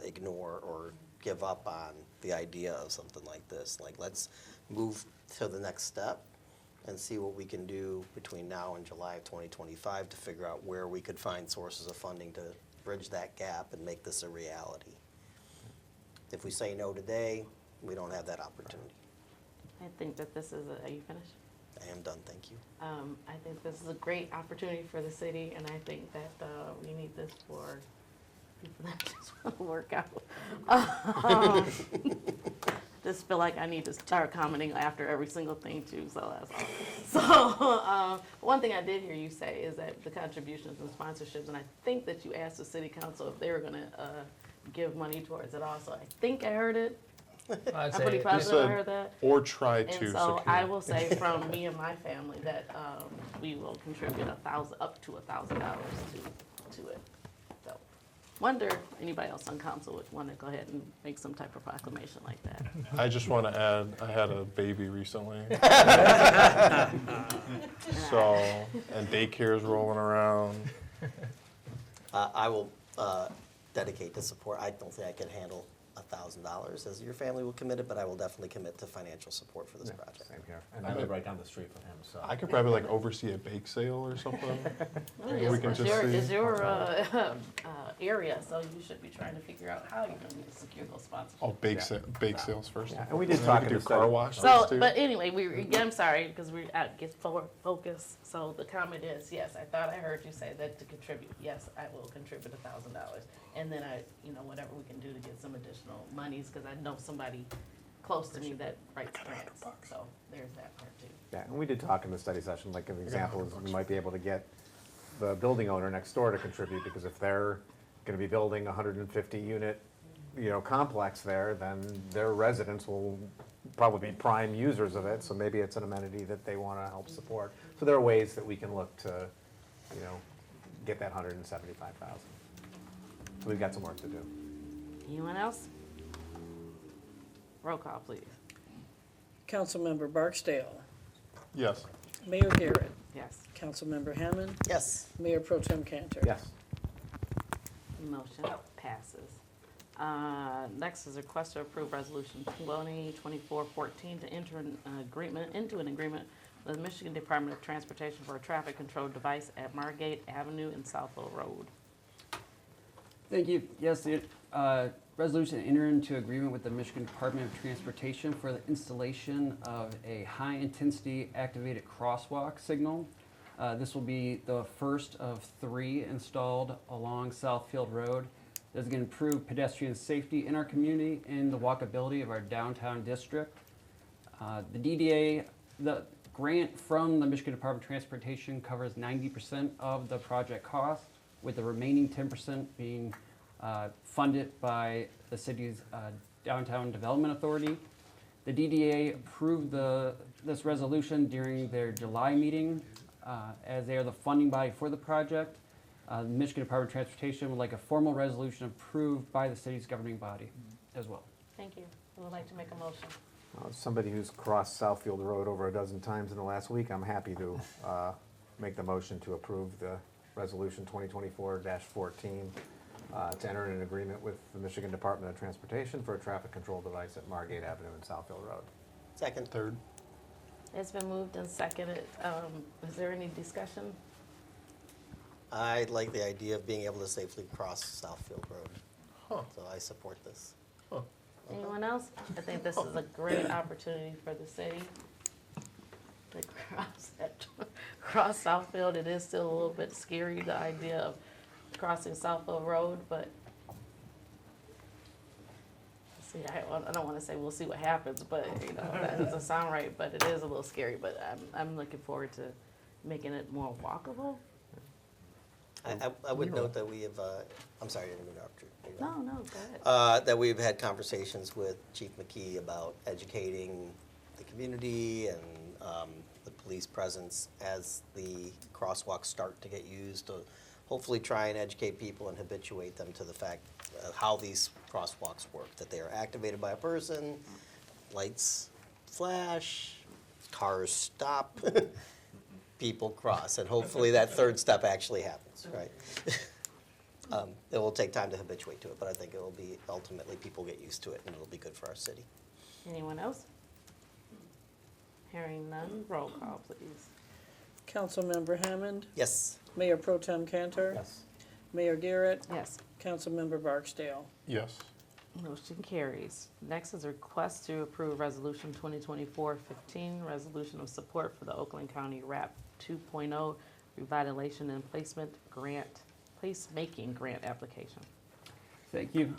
ignore or give up on the idea of something like this. Like, let's move to the next step and see what we can do between now and July of 2025 to figure out where we could find sources of funding to bridge that gap and make this a reality. If we say no today, we don't have that opportunity. I think that this is are you finished? I am done, thank you. I think this is a great opportunity for the city, and I think that we need this for people that just want to work out. Just feel like I need to start commenting after every single thing too, so that's all. So one thing I did hear you say is that the contributions and sponsorships, and I think that you asked the city council if they were gonna give money towards it also. I think I heard it. I'd I'm pretty say, positive I heard that. Or try to And secure. so I will say from me and my family that we will contribute up to $1,000 to it. So, wonder if anybody else on council would want to go ahead and make some type of proclamation like that. I just want to add, I had a baby recently. So, and daycare's rolling around. I will dedicate to support. I don't think I can handle $1,000 as your family will commit it, but I will definitely commit to financial support for this Yeah, project. Same here. And I live right down the street from him, so. I could probably like oversee a bake sale or something. Maybe we can It's just your, see. it's your area, so you should be trying to figure out how you're gonna secure those sponsorships. Oh, bake sales first. Yeah, and we did And talk we in could the do car study. wash So, things too. but anyway, I'm sorry, because we're at get forward focus. So the comment is, yes, I thought I heard you say that to contribute. Yes, I will contribute $1,000. And then whatever we can do to get some additional monies, because I know somebody close to me that writes grants. So there's that part too. Yeah, and we did talk in the study session, like an example is we might be able to get the building owner next door to contribute, because if they're gonna be building a 150 unit, complex there, then their residents will probably be prime users of it, so maybe it's an amenity that they wanna help support. So there are ways that we can look to, get that 175,000. So we've got some work to do. Anyone else? Roll call, please. Councilmember Barksdale, Yes. Mayor Garrett, Yes. Councilmember Hammond, Yes. Mayor Pro Tem Cantor. Yes. Motion passes. Next is a request to approve resolution 2024-14 to enter into an agreement with the Michigan Department of Transportation for a traffic control device at Margate Avenue and Southfield Road. Thank you. Yes, the resolution to enter into agreement with the Michigan Department of Transportation for the installation of a high-intensity activated crosswalk signal. This will be the first of 3 installed along Southfield Road. This is going to improve pedestrian safety in our community and the walkability of our downtown district. The DDA, the grant from the Michigan Department of Transportation covers 90% of the project cost, with the remaining 10% being funded by the city's Downtown Development Authority. The DDA approved this resolution during their July meeting, as they are the funding body for the project. The Michigan Department of Transportation would like a formal resolution approved by the city's governing body as well. Thank you. Who would like to make a motion? As somebody who's crossed Southfield Road over a dozen times in the last week, I'm happy to make the motion to approve the resolution 2024-14 to enter an agreement with the Michigan Department of Transportation for a traffic control device at Margate Avenue and Southfield Road. Second. Third. It's been moved and seconded. Is there any discussion? I like the idea of being able to safely cross Southfield Road. Huh. So I support this. Anyone else? I think this is a great opportunity for the city to cross Southfield. It is still a little bit scary, the idea of crossing Southfield Road, but see, I don't want to say we'll see what happens, but that doesn't sound right, but it is a little scary, but I'm looking forward to making it more walkable. I would note that we have, I'm sorry, I didn't mean to interrupt you. No, go ahead. That we've had conversations with Chief McKee about educating the community and the police presence as the crosswalks start to get used, to hopefully try and educate people and habituate them to the fact how these crosswalks work, that they are activated by a person, lights flash, cars stop, people cross, and hopefully that third step actually happens, right? It will take time to habituate to it, but I think it will be, ultimately, people get used to it, and it'll be good for our city. Anyone else? Hearing none, roll call, please. Councilmember Hammond, Yes. Mayor Pro Tem Cantor, Yes. Mayor Garrett, Yes. Councilmember Barksdale. Yes. Motion carries. Next is a request to approve Resolution 2024-15, resolution of support for the Oakland County RAP 2.0 Revitalization and Placemaking Grant application. Thank you.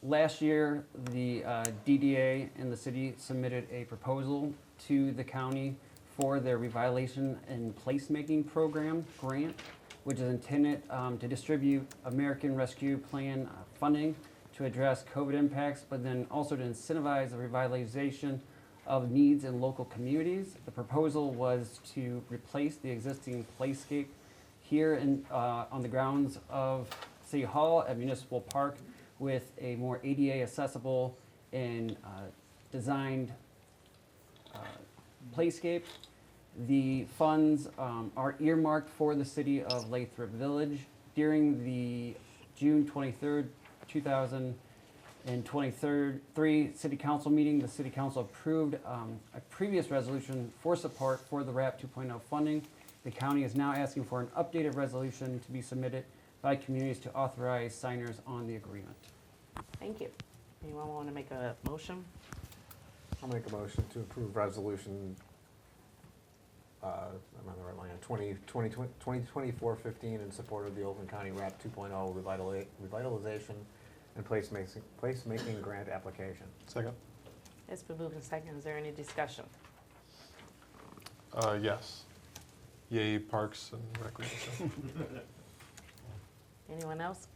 Last year, the DDA and the city submitted a proposal to the county for their Revitalization and Placemaking Program grant, which is intended to distribute American Rescue Plan funding to address COVID impacts, but then also to incentivize the revitalization of needs in local communities. The proposal was to replace the existing playscape here on the grounds of City Hall at Municipal Park with a more ADA accessible and designed playscape. The funds are earmarked for the city of Lathrup Village. During the June 23rd, 2023 City Council meeting. The City Council approved a previous resolution for support for the RAP 2.0 funding. The county is now asking for an updated resolution to be submitted by communities to authorize signers on the agreement. Thank you. Anyone want to make a motion? I'll make a motion to approve resolution, I'm on the right line, 2024-15 in support of the Oakland County RAP 2.0 revitalization and placemaking grant application. Second? It's been moved and seconded. Is there any discussion? Yes. Yay, parks and recreation. Anyone else?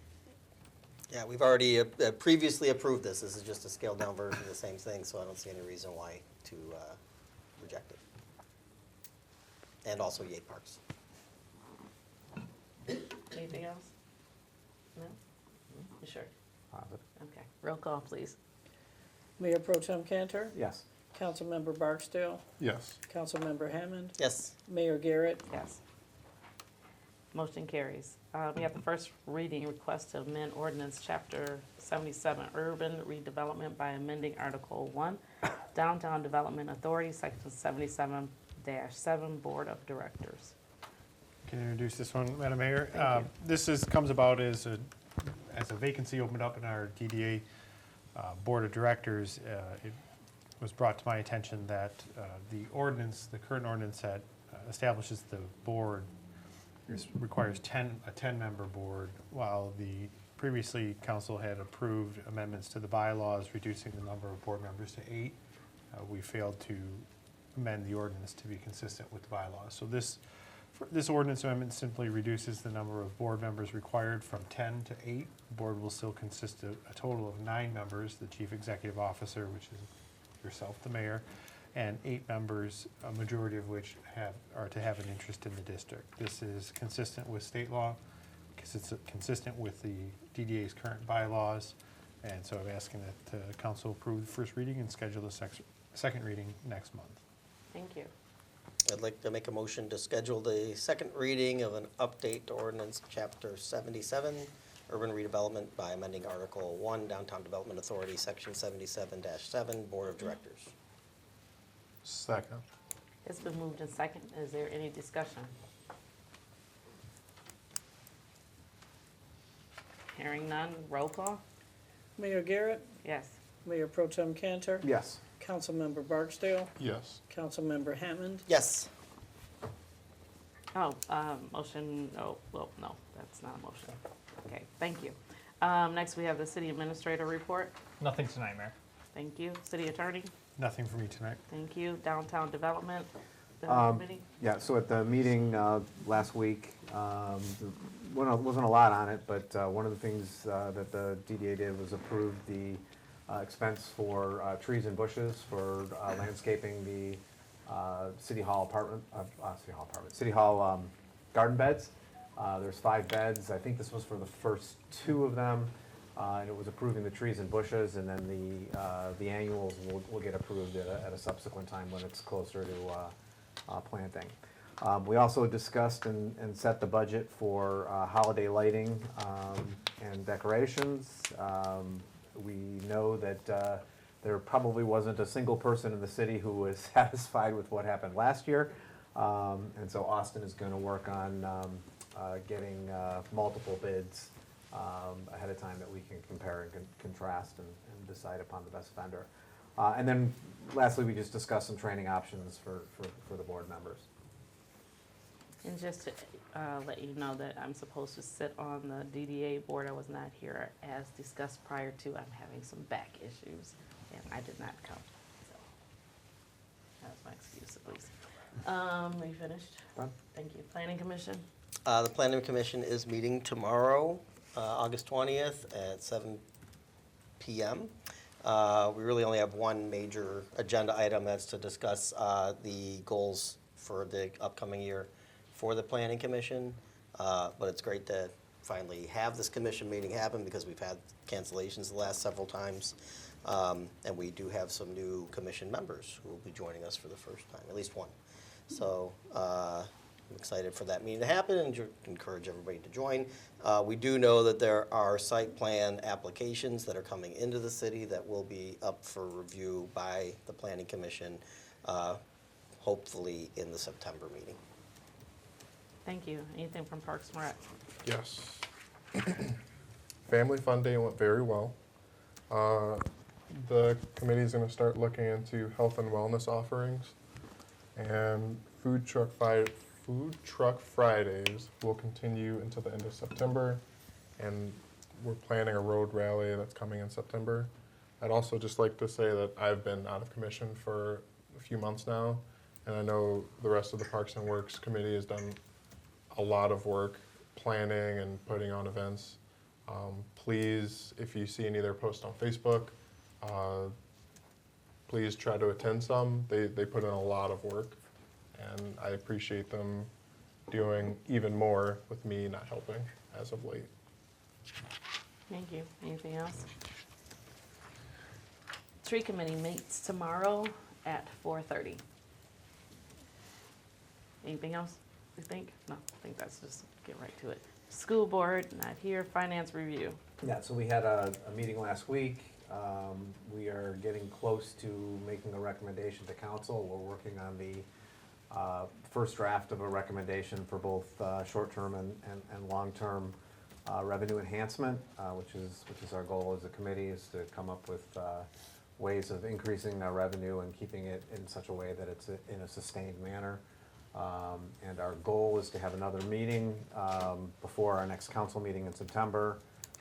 Yeah, we've already previously approved this. This is just a scaled down version of the same thing, so I don't see any reason why to reject it. And also yay parks. Anything else? No? You sure? Positive. Okay. Roll call, please. Mayor Pro Tem Cantor, Yes. Councilmember Barksdale, Yes. Councilmember Hammond, Yes. Mayor Garrett, Yes. Motion carries. We have the first reading request to amend ordinance chapter 77, urban redevelopment by amending Article 1, Downtown Development Authority, section 77-7, Board of Directors. Can you introduce this one, Madam Mayor? Thank you. This comes about as a vacancy opened up in our DDA Board of Directors. It was brought to my attention that the current ordinance that establishes the board requires a 10-member board, while the previously council had approved amendments to the bylaws reducing the number of board members to 8. We failed to amend the ordinance to be consistent with the bylaws. So this ordinance amendment simply reduces the number of board members required from 10 to 8. The board will still consist of a total of 9 members, the chief executive officer, which is yourself, the mayor, and 8 members, a majority of which are to have an interest in the district. This is consistent with state law, because it's consistent with the DDA's current bylaws, and so I'm asking that the council approve the first reading and schedule the second reading next month. Thank you. I'd like to make a motion to schedule the second reading of an update to ordinance chapter 77, urban redevelopment by amending Article 1, Downtown Development Authority, section 77-7, Board of Directors. Second? It's been moved and second. Is there any discussion? Hearing none, roll call? Mayor Garrett, Yes. Mayor Pro Tem Cantor, Yes. Councilmember Barksdale, Yes. Councilmember Hammond, Yes. Oh, motion, no, well, no, that's not a motion. Okay, thank you. Next, we have the city administrator report. Nothing tonight, Mayor. Thank you. City attorney, Nothing for me tonight. thank you. Downtown development, the committee. Yeah, so at the meeting last week, wasn't a lot on it, but one of the things that the DDA did was approve the expense for trees and bushes for landscaping the City Hall garden beds. There's 5 beds. I think this was for the first 2 of them. And it was approving the trees and bushes, and then the annuals will get approved at a subsequent time when it's closer to planting. We also discussed and set the budget for holiday lighting and decorations. We know that there probably wasn't a single person in the city who was satisfied with what happened last year. And so Austin is going to work on getting multiple bids ahead of time that we can compare and contrast and decide upon the best vendor. And then lastly, we just discussed some training options for the board members. And just to let you know that I'm supposed to sit on the DDA board. I was not here as discussed prior to. I'm having some back issues, and I did not come. So that's my excuse, at least. Are you finished? Done. Thank you. Planning Commission? The Planning Commission is meeting tomorrow, August 20th at 7 p.m. We really only have one major agenda item, that's to discuss the goals for the upcoming year for the Planning Commission. But it's great to finally have this commission meeting happen because we've had cancellations the last several times. And we do have some new commission members who will be joining us for the first time, at least one. So I'm excited for that meeting to happen and encourage everybody to join. We do know that there are site plan applications that are coming into the city that will be up for review by the Planning Commission, hopefully in the September meeting. Thank you. Anything from Parks and Rec? Yes. Family Fun Day went very well. The committee's going to start looking into health and wellness offerings, and Food Truck Fridays will continue until the end of September, and we're planning a road rally that's coming in September. I'd also just like to say that I've been out of commission for a few months now, and I know the rest of the Parks and Works Committee has done a lot of work planning and putting on events. Please, if you see any of their posts on Facebook, please try to attend some. They put in a lot of work, and I appreciate them doing even more with me not helping as of late. Thank you. Anything else? Tree Committee meets tomorrow at 4:30. Anything else, you think? No, I think that's just get right to it. School Board, not here. Finance Review. Yeah, so we had a meeting last week. We are getting close to making a recommendation to council. We're working on the first draft of a recommendation for both short-term and long-term revenue enhancement, which is our goal as a committee, is to come up with ways of increasing our revenue and keeping it in such a way that it's in a sustained manner. And our goal is to have another meeting before our next council meeting in September,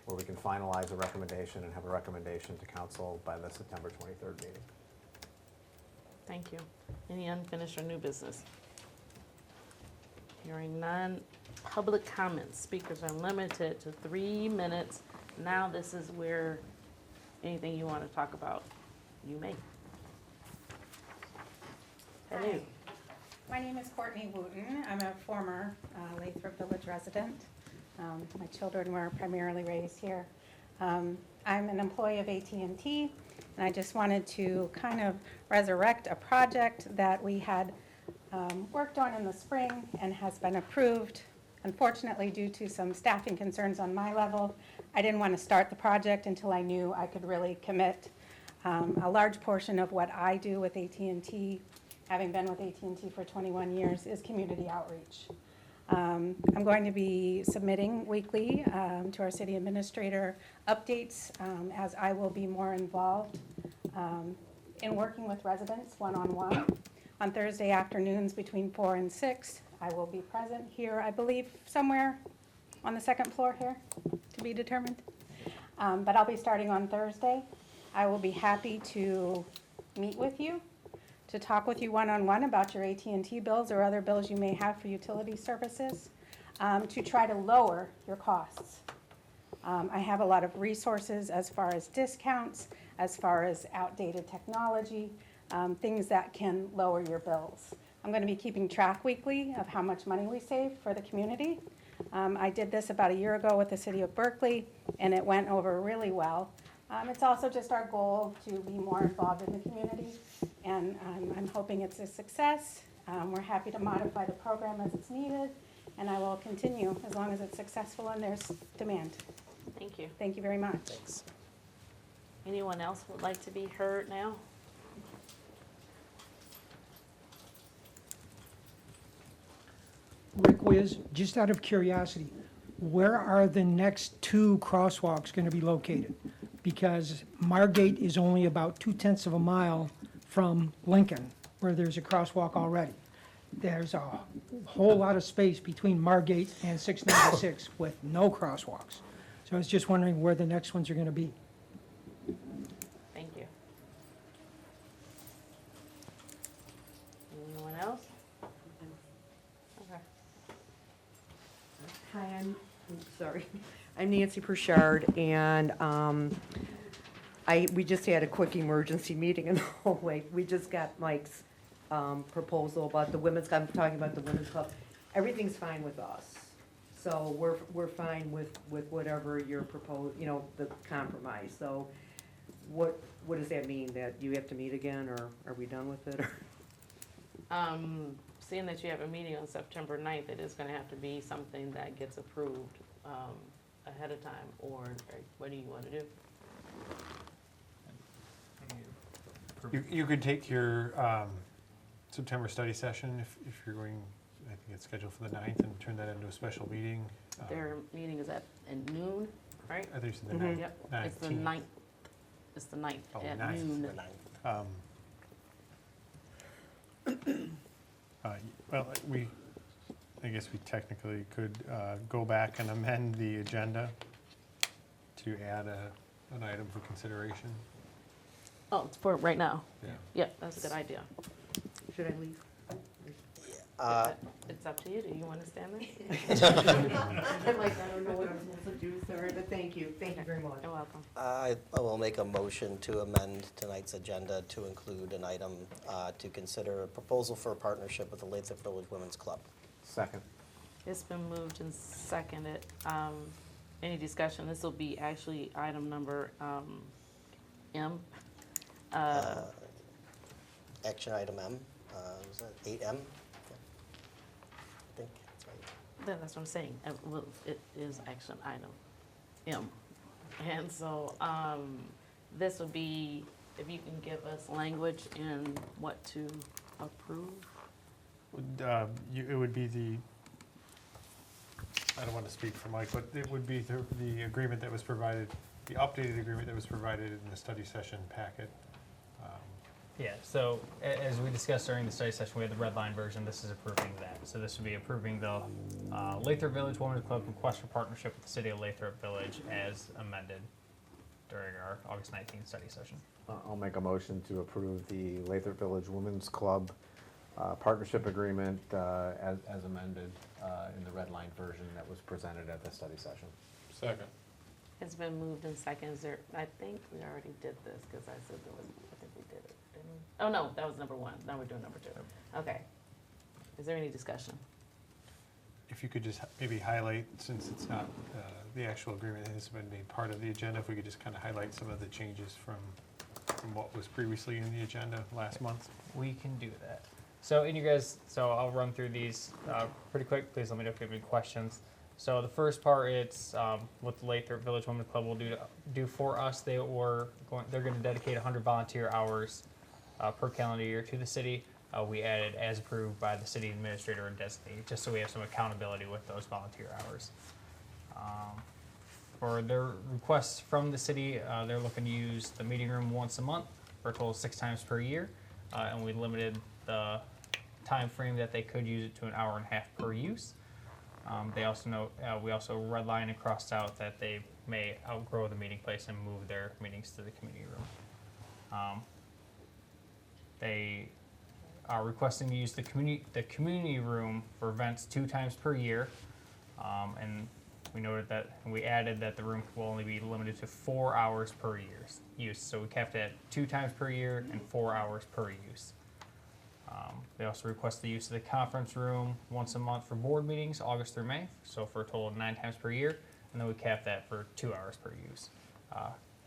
where we can finalize a recommendation and have a recommendation to council by the September 23rd meeting. Thank you. Any unfinished or new business? Hearing none. Public comments. Speakers are limited to 3 minutes. Now this is where anything you want to talk about, you may. Hello. Hi. My name is Courtney Wooten. I'm a former Lathrup Village resident. My children were primarily raised here. I'm an employee of AT&T, and I just wanted to kind of resurrect a project that we had worked on in the spring and has been approved. Unfortunately, due to some staffing concerns on my level, I didn't want to start the project until I knew I could really commit. A large portion of what I do with AT&T, having been with AT&T for 21 years, is community outreach. I'm going to be submitting weekly to our city administrator updates, as I will be more involved in working with residents one-on-one. On Thursday afternoons between 4 and 6, I will be present here, I believe, somewhere on the second floor here, to be determined. But I'll be starting on Thursday. I will be happy to meet with you, to talk with you one-on-one about your AT&T bills or other bills you may have for utility services, to try to lower your costs. I have a lot of resources as far as discounts, as far as outdated technology, things that can lower your bills. I'm going to be keeping track weekly of how much money we save for the community. I did this about a year ago with the city of Berkeley, and it went over really well. It's also just our goal to be more involved in the community, and I'm hoping it's a success. We're happy to modify the program as it's needed, and I will continue as long as it's successful and there's demand. Thank you. Thank you very much. Thanks. Anyone else would like to be heard now? Rick Wiz, just out of curiosity, where are the next 2 crosswalks going to be located? Because Margate is only about 2/10 of a mile from Lincoln, where there's a crosswalk already. There's a whole lot of space between Margate and 696 with no crosswalks. So I was just wondering where the next ones are going to be. Thank you. Anyone else? Okay. Hi, I'm Nancy Pritchard, and we just had a quick emergency meeting in the hallway. We just got Mike's proposal about the women's club. I'm talking about the women's club. Everything's fine with us, so we're fine with whatever you're the compromise. So, what does that mean? That you have to meet again, or are we done with it? Or? seeing that you have a meeting on September 9th, it is gonna have to be something that gets approved, ahead of time, or what do you wanna do? You could take your September study session if you're going, I think it's scheduled for the 9th, and turn that into a special meeting. Their meeting is at noon, right? I think it's the 9th. Yep, it's the 19th. 9th. It's the 9th Oh, at 9th. noon. Well, I guess we technically could go back and amend the agenda to add an item for consideration. Oh, it's for right now. Yeah. Yep, that's a good idea. Should I leave? It's up to you. Do you want to stand there? I'm like, I don't know what I'm supposed to do, sorry, but thank you very much. You're welcome. I will make a motion to amend tonight's agenda to include an item to consider a proposal for a partnership with the Lathrup Village Women's Club. Second. It's been moved and seconded. Any discussion? This will be actually item number M. Action item M, was that 8M? I think that's right. That's what I'm saying. Well, it is action item M. And so this would be, if you can give us language in what to approve. It would be I don't want to speak for Mike, but it would be the agreement that was provided, the updated agreement that was provided in the study session packet. Yeah, so as we discussed during the study session, we had the red line version. This is approving that. So this would be approving the Lathrup Village Women's Club request for partnership with the city of Lathrup Village as amended during our August 19th study session. I'll make a motion to approve the Lathrup Village Women's Club partnership agreement as amended in the red line version that was presented at the study session. Second. It's been moved and seconded. I think we already did this because I said there was, I think we did it, didn't we? Oh, no, that was number 1. Now we're doing number 2. Okay. Is there any discussion? If you could just maybe highlight, since it's not the actual agreement that has been made part of the agenda, if we could just kind of highlight some of the changes from what was previously in the agenda last month. We can do that. So I'll run through these pretty quick. Please let me know if you have any questions. So the first part, it's what the Lathrup Village Women's Club will do for us. They're going to dedicate 100 volunteer hours per calendar year to the city. We added as approved by the city administrator and designee, just so we have some accountability with those volunteer hours. For their requests from the city, they're looking to use the meeting room once a month for a total of 6 times per year, and we limited the time frame that they could use it to an hour and a half per use. They also note, we also redlined and crossed out that they may outgrow the meeting place and move their meetings to the community room. They are requesting to use the community room for events 2 times per year, and we noted that, and we added that the room will only be limited to 4 hours per use. So we kept it at 2 times per year and 4 hours per use. They also request the use of the conference room once a month for board meetings, August through May, so for a total of 9 times per year, and then we cap that for 2 hours per use.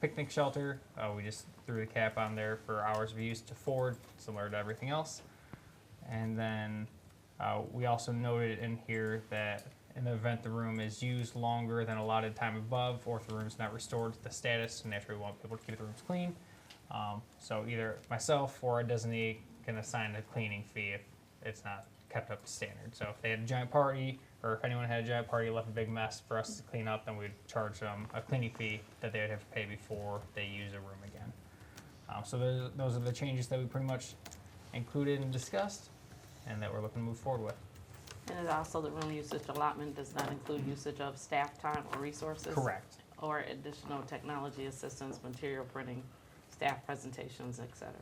Picnic shelter, we just threw the cap on there for hours of use to forward, similar to everything else. And then we also noted in here that in the event the room is used longer than allotted time above, or if the room is not restored to the status, and naturally we want people to keep the rooms clean. So either myself or a designee can assign a cleaning fee if it's not kept up to standard. So if they had a giant party, or if anyone had a giant party, left a big mess for us to clean up, then we'd charge them a cleaning fee that they would have to pay before they use a room again. So those are the changes that we pretty much included and discussed, and that we're looking to move forward with. And it also, the room usage allotment does not include usage of staff time or resources? Correct. Or additional technology assistance, material printing, staff presentations, et cetera.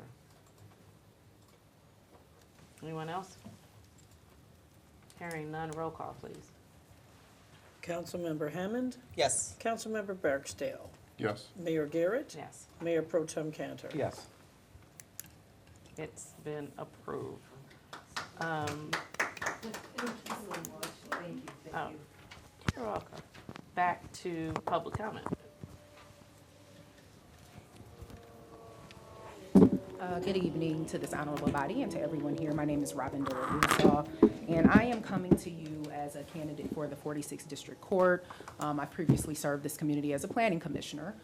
Anyone else? Hearing none, roll call, please. Councilmember Hammond, Yes. Councilmember Barksdale, Yes. Mayor Garrett, Yes, Mayor Pro Tem Cantor. Yes. it's been approved. Thank you so much, thank Oh. You're welcome. Back to public comment. Good evening to this honorable body and to everyone here. My name is Robin Dillard, and I am coming to you as a candidate for the 46th District Court. I previously served this community as a planning commissioner,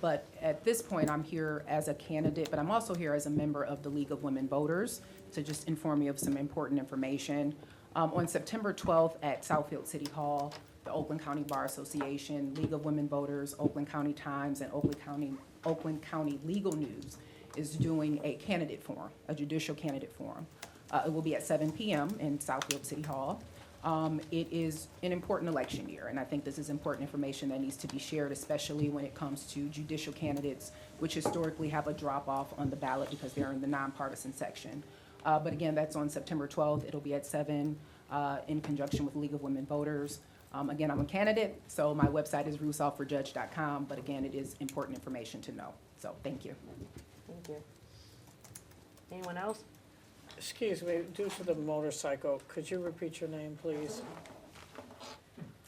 but at this point I'm here as a candidate, but I'm also here as a member of the League of Women Voters to just inform you of some important information. On September 12th at Southfield City Hall, the Oakland County Bar Association, League of Women Voters, Oakland County Times, and Oakland County Legal News is doing a candidate forum, a judicial candidate forum. It will be at 7 p.m. in Southfield City Hall. It is an important election year, and I think this is important information that needs to be shared, especially when it comes to judicial candidates, which historically have a drop-off on the ballot because they're in the nonpartisan section. But again, that's on September 12th. It'll be at 7 in conjunction with League of Women Voters. Again, I'm a candidate, so my website is rusolforjudge.com, but again, it is important information to know. So thank you. Thank you. Anyone else? Excuse me, due to the motorcycle, could you repeat your name, please?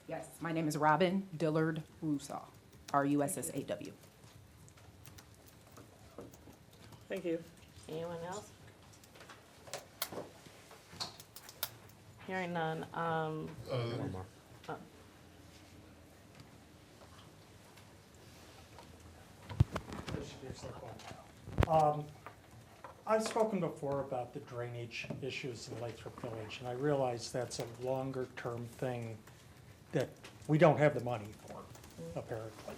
Yes, my name is Robin Dillard Rusaw, R-U-S-S-A-W. Thank you. Anyone else? Hearing none. One more. I've spoken before about the drainage issues in Lathrup Village, and I realize that's a longer-term thing that we don't have the money for, apparently.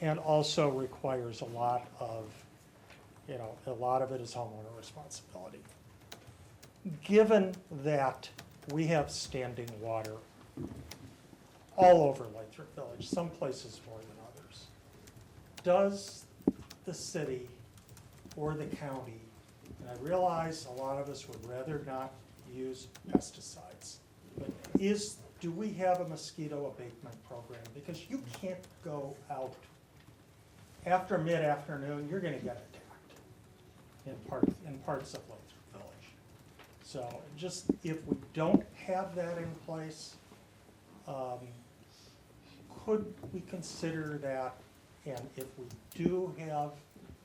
And also requires a lot of it is homeowner responsibility. Given that we have standing water all over Lathrup Village, some places more than others, does the city or the county, and I realize a lot of us would rather not use pesticides, but do we have a mosquito abatement program? Because you can't go out after mid-afternoon, you're gonna get attacked in parts of Lathrup Village. So just, if we don't have that in place, could we consider that? And if we do have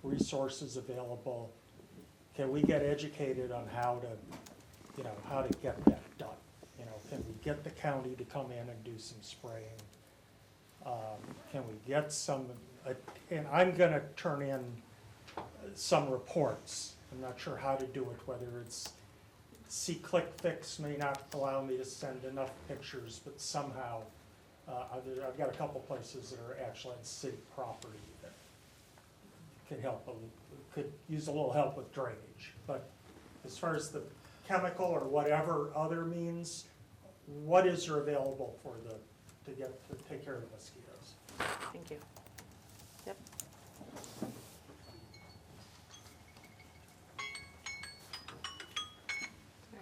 resources available, can we get educated on how to get that done? Can we get the county to come in and do some spraying? Can we get some, and I'm gonna turn in some reports. I'm not sure how to do it, whether it's, Click Fix may not allow me to send enough pictures, but somehow, I've got a couple places that are actually on city property that could use a little help with drainage. But as far as the chemical or whatever other means, what is there available to take care of the mosquitoes? Thank you. Yep.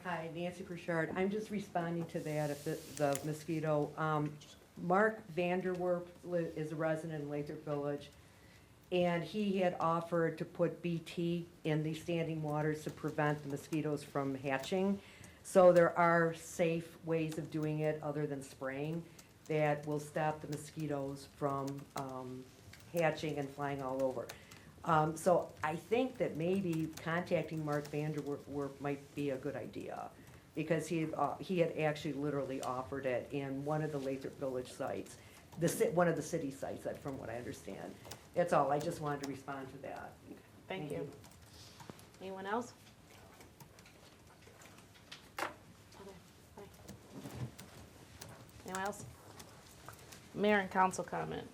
Hi, Nancy Pritchard. I'm just responding to that, if the mosquito. Mark Vanderwerp is a resident in Lathrop Village, and he had offered to put BT in the standing waters to prevent the mosquitoes from hatching. So there are safe ways of doing it other than spraying that will stop the mosquitoes from hatching and flying all over. So I think that maybe contacting Mark Vanderwerp might be a good idea, because he had actually literally offered it in one of the Lathrop Village sites, one of the city sites, from what I understand. That's all. I just wanted to respond to that. Thank you. Anyone else? Anyone else? Mayor and council comment.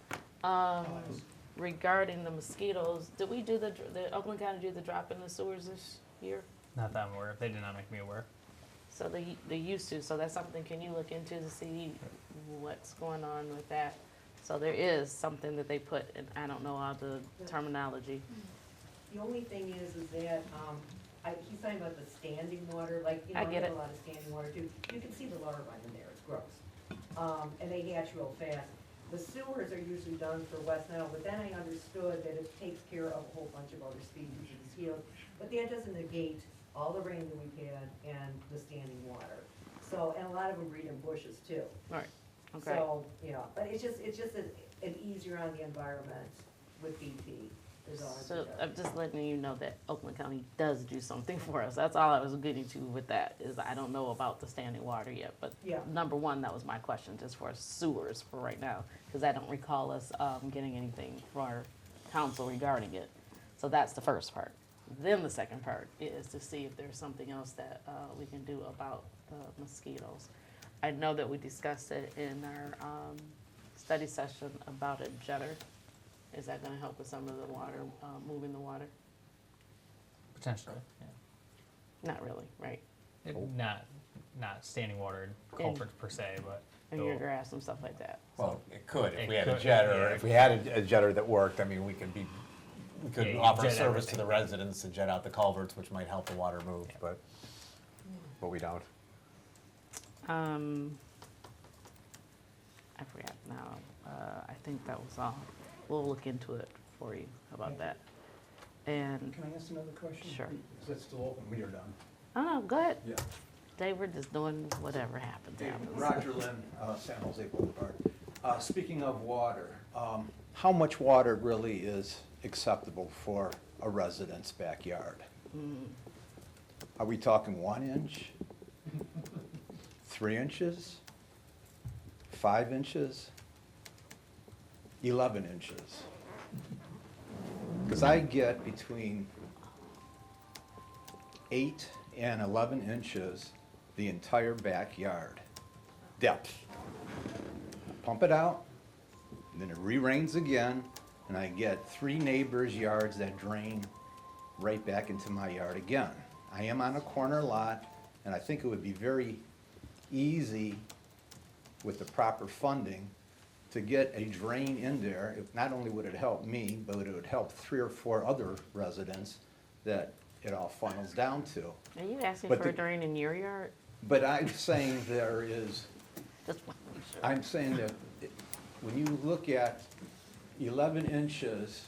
Regarding the mosquitoes, did we do the Oakland County do the drop in the sewers this year? Not that I'm aware of. They did not make me aware. So they used to, so that's something, can you look into to see what's going on with that? So there is something that they put, and I don't know all the terminology. The only thing is that, he's talking about the standing water, like, I get have it. a lot of standing water too. You can see the larvae in there, it's gross. And they hatch real fast. The sewers are usually done for West Nile, but then I understood that it takes care of a whole bunch of other species of mosquitoes. But that doesn't negate all the rain that we've had and the standing water. So, and a lot of them breed in bushes too. Right, okay. So, but it's just an easier on the environment with BT. So I'm just letting you know that Oakland County does do something for us. That's all I was getting to with that, is I don't know about the standing water yet. But Yeah. number one, that was my question, just for sewers for right now, because I don't recall us getting anything from our council regarding it. So that's the first part. Then the second part is to see if there's something else that we can do about the mosquitoes. I know that we discussed it in our study session about a jetter. Is that gonna help with some of the water, moving the water? Potentially, yeah. Not really, right? Not standing water in culverts per se, but. In your grass and stuff like that. Well, it could, if It we had a could, jetter, yeah. if we had a jetter that worked, I mean, we could Yeah, you offer jet service to everything. the residents to jet out the culverts, which might help the water move, Yeah. but we don't. I forgot now. I think that was all. We'll look into it for you. How about that? And, Can I ask another question? Sure. Is it still open? We are done. oh, no, go ahead. Yeah. Dave, we're just doing whatever happens. Roger Lynn, San Jose Boulevard. Speaking of water, how much water really is acceptable for a resident's backyard? Are we talking 1 inch? 3 inches? 5 inches? 11 inches? Because I get between 8 and 11 inches the entire backyard depth. Pump it out, and then it re-rains again, and I get 3 neighbors' yards that drain right back into my yard again. I am on a corner lot, and I think it would be very easy with the proper funding to get a drain in there. If not only would it help me, but it would help 3 or 4 other residents that it all funnels down to. Are you asking But for a the- drain in your yard? But I'm saying there is, Just want to be sure. I'm saying that when you look at 11 inches,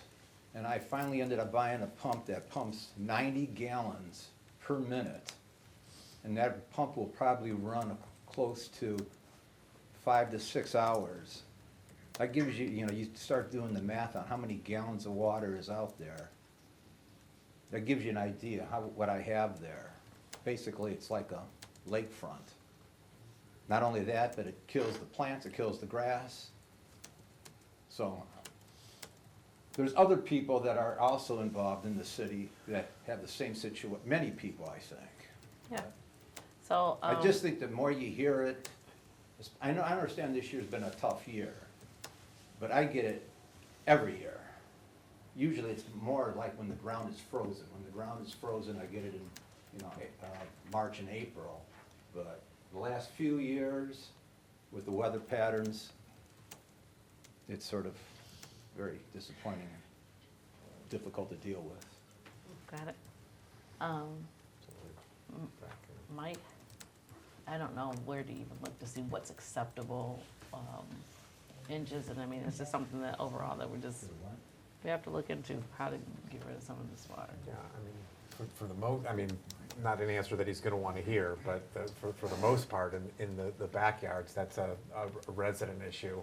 and I finally ended up buying a pump that pumps 90 gallons per minute, and that pump will probably run close to 5 to 6 hours. That gives you, you start doing the math on how many gallons of water is out there. That gives you an idea what I have there. Basically, it's like a lakefront. Not only that, but it kills the plants, it kills the grass. So, there's other people that are also involved in the city that have the same situation, many people, I think. Yeah. So, I just think the more you hear it, I understand this year's been a tough year, but I get it every year. Usually it's more like when the ground is frozen. When the ground is frozen, I get it in, March and April. But the last few years, with the weather patterns, it's sort of very disappointing and difficult to deal with. got it. Mike, I don't know where to even look to see what's acceptable inches, and I mean, it's just something that overall that we have to look into how to get rid of some of this water. Yeah, I mean, for the most, I mean, not an answer that he's gonna wanna hear, but for the most part, in the backyards, that's a resident issue,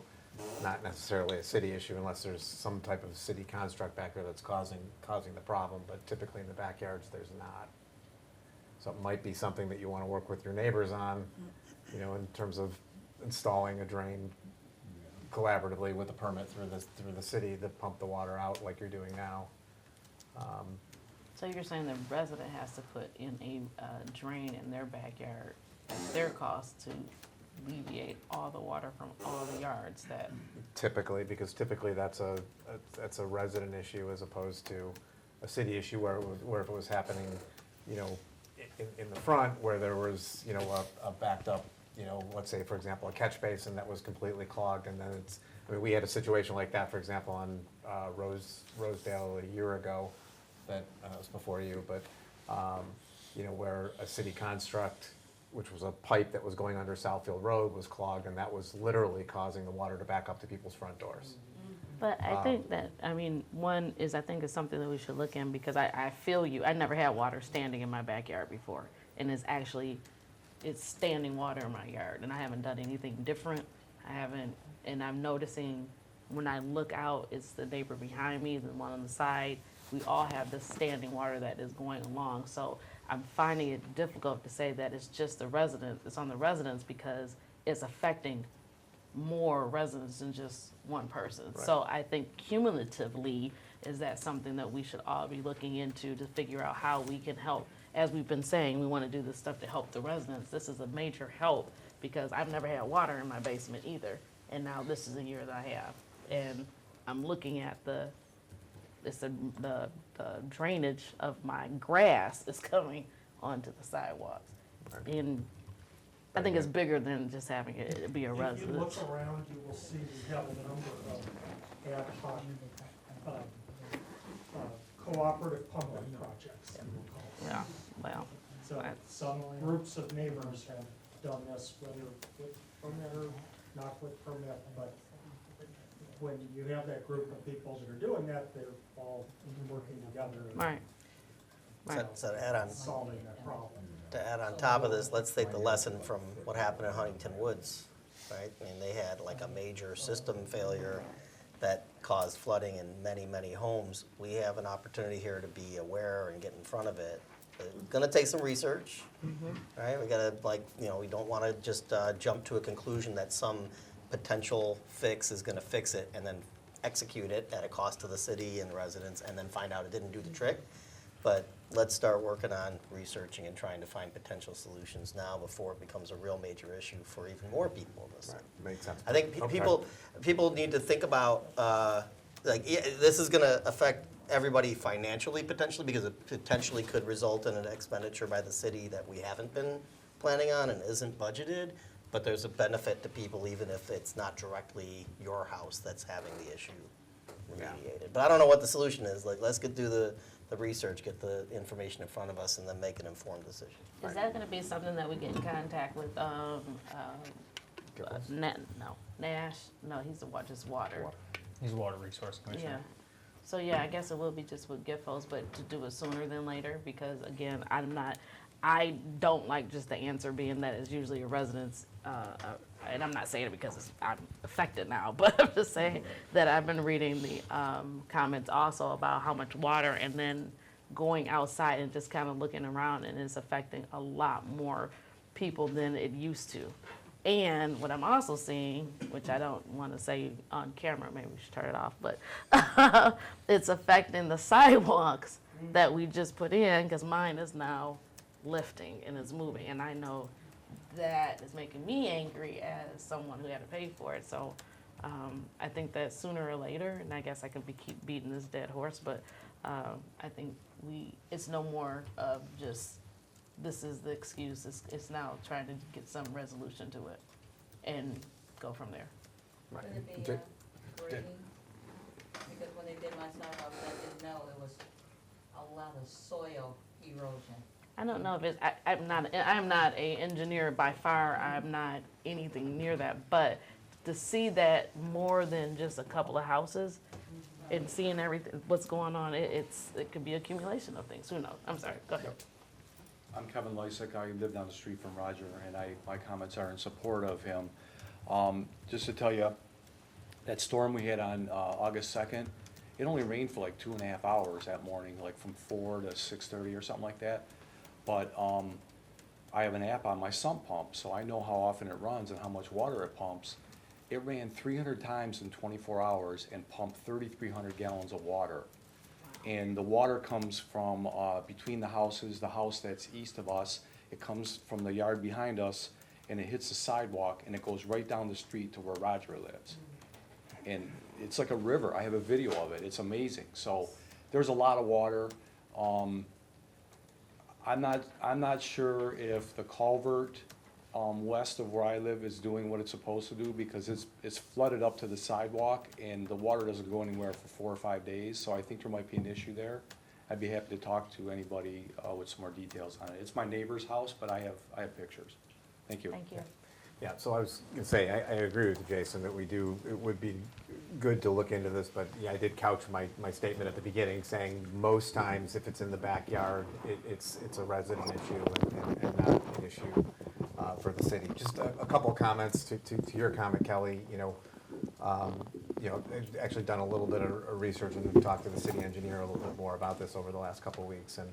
not necessarily a city issue unless there's some type of city construct back there that's causing the problem, but typically in the backyards, there's not. So it might be something that you wanna work with your neighbors on, in terms of installing a drain collaboratively with a permit through the city to pump the water out like you're doing now. So you're saying the resident has to put in a drain in their backyard at their cost to alleviate all the water from all the yards that, Typically, because typically that's a resident issue as opposed to a city issue where if it was happening, in the front where there was, a backed up, let's say, for example, a catch basin that was completely clogged, and then we had a situation like that, for example, on Rosedale a year ago, that was before you, but, where a city construct, which was a pipe that was going under Southfield Road, was clogged, and that was literally causing the water to back up to people's front doors. but I think that, one is, I think it's something that we should look in, because I feel you, I never had water standing in my backyard before, and it's standing water in my yard, and I haven't done anything different. And I'm noticing when I look out, it's the neighbor behind me, the one on the side. We all have this standing water that is going along. So I'm finding it difficult to say that it's just the residents, it's on the residents because it's affecting more residents than just one person. So I think cumulatively, is that something that we should all be looking into to figure out how we can help? As we've been saying, we want to do this stuff to help the residents. This is a major help because I've never had water in my basement either. And now this is a year that I have. And I'm looking at the drainage of my grass is coming onto the sidewalks. And I think it's bigger than just having it be a residence. If you look around, you will see we have a number of ad hoc, cooperative pumping projects. Yeah, well, So some groups of neighbors have done this, whether with permit or not with permit, but when you have that group of people that are doing that, they're all working together right. So to add on, solving that problem. to add on top of this, let's take the lesson from what happened in Huntington Woods, right? I mean, they had like a major system failure that caused flooding in many, many homes. We have an opportunity here to be aware and get in front of it. It's gonna take some research, right? We gotta, like, you know, we don't wanna just jump to a conclusion that some potential fix is gonna fix it and then execute it at a cost to the city and the residents and then find out it didn't do the trick. But let's start working on researching and trying to find potential solutions now before it becomes a real major issue for even more people in this city. Makes sense. I think people need to think about, this is gonna affect everybody financially potentially because it potentially could result in an expenditure by the city that we haven't been planning on and isn't budgeted. But there's a benefit to people even if it's not directly your house that's having the issue remediated. But I don't know what the solution is. Like, let's get through the research, get the information in front of us, and then make an informed decision. Is that gonna be something that we get in contact with, Nash? No, he's just water. He's a water resource commissioner. Yeah. So yeah, I guess it will be just with GIFOs, but to do it sooner than later, because again, I don't like just the answer being that it's usually a residence, and I'm not saying it because I'm affected now, but I'm just saying that I've been reading the comments also about how much water, and then going outside and just kind of looking around, and it's affecting a lot more people than it used to. And what I'm also seeing, which I don't want to say on camera, maybe we should turn it off, but it's affecting the sidewalks that we just put in, because mine is now lifting and is moving. And I know that is making me angry as someone who had to pay for it. So I think that sooner or later, and I guess I can keep beating this dead horse, but I think it's no more of just, this is the excuse. It's now trying to get some resolution to it and go from there. Right. Could it be grading? Because when they did my sidewalks, I didn't know it was a lot of soil erosion. I don't know if it's, I'm not an engineer by far. I'm not anything near that, but to see that more than just a couple of houses and seeing everything, what's going on, it could be accumulation of things. Who knows? I'm sorry, go ahead. I'm Kevin Lysick. I live down the street from Roger, and my comments are in support of him. Just to tell you, that storm we had on August 2nd, it only rained for like 2.5 hours that morning, like from 4 to 6:30 or something like that. But I have an app on my sump pump, so I know how often it runs and how much water it pumps. It ran 300 times in 24 hours and pumped 3,300 gallons of water. And the water comes from between the houses, the house that's east of us. It comes from the yard behind us, and it hits the sidewalk, and it goes right down the street to where Roger lives. And it's like a river. I have a video of it. It's amazing. So there's a lot of water. I'm not sure if the culvert west of where I live is doing what it's supposed to do, because it's flooded up to the sidewalk and the water doesn't go anywhere for 4 or 5 days. So I think there might be an issue there. I'd be happy to talk to anybody with some more details on it. It's my neighbor's house, but I have pictures. Thank you. Thank you. Yeah, so I was gonna say, I agree with you, Jason, that it would be good to look into this, but yeah, I did couch my statement at the beginning saying most times if it's in the backyard, it's a resident issue and not an issue for the city. Just a couple comments to your comment, Kelly. I've actually done a little bit of research and have talked to the city engineer a little bit more about this over the last couple of weeks. And,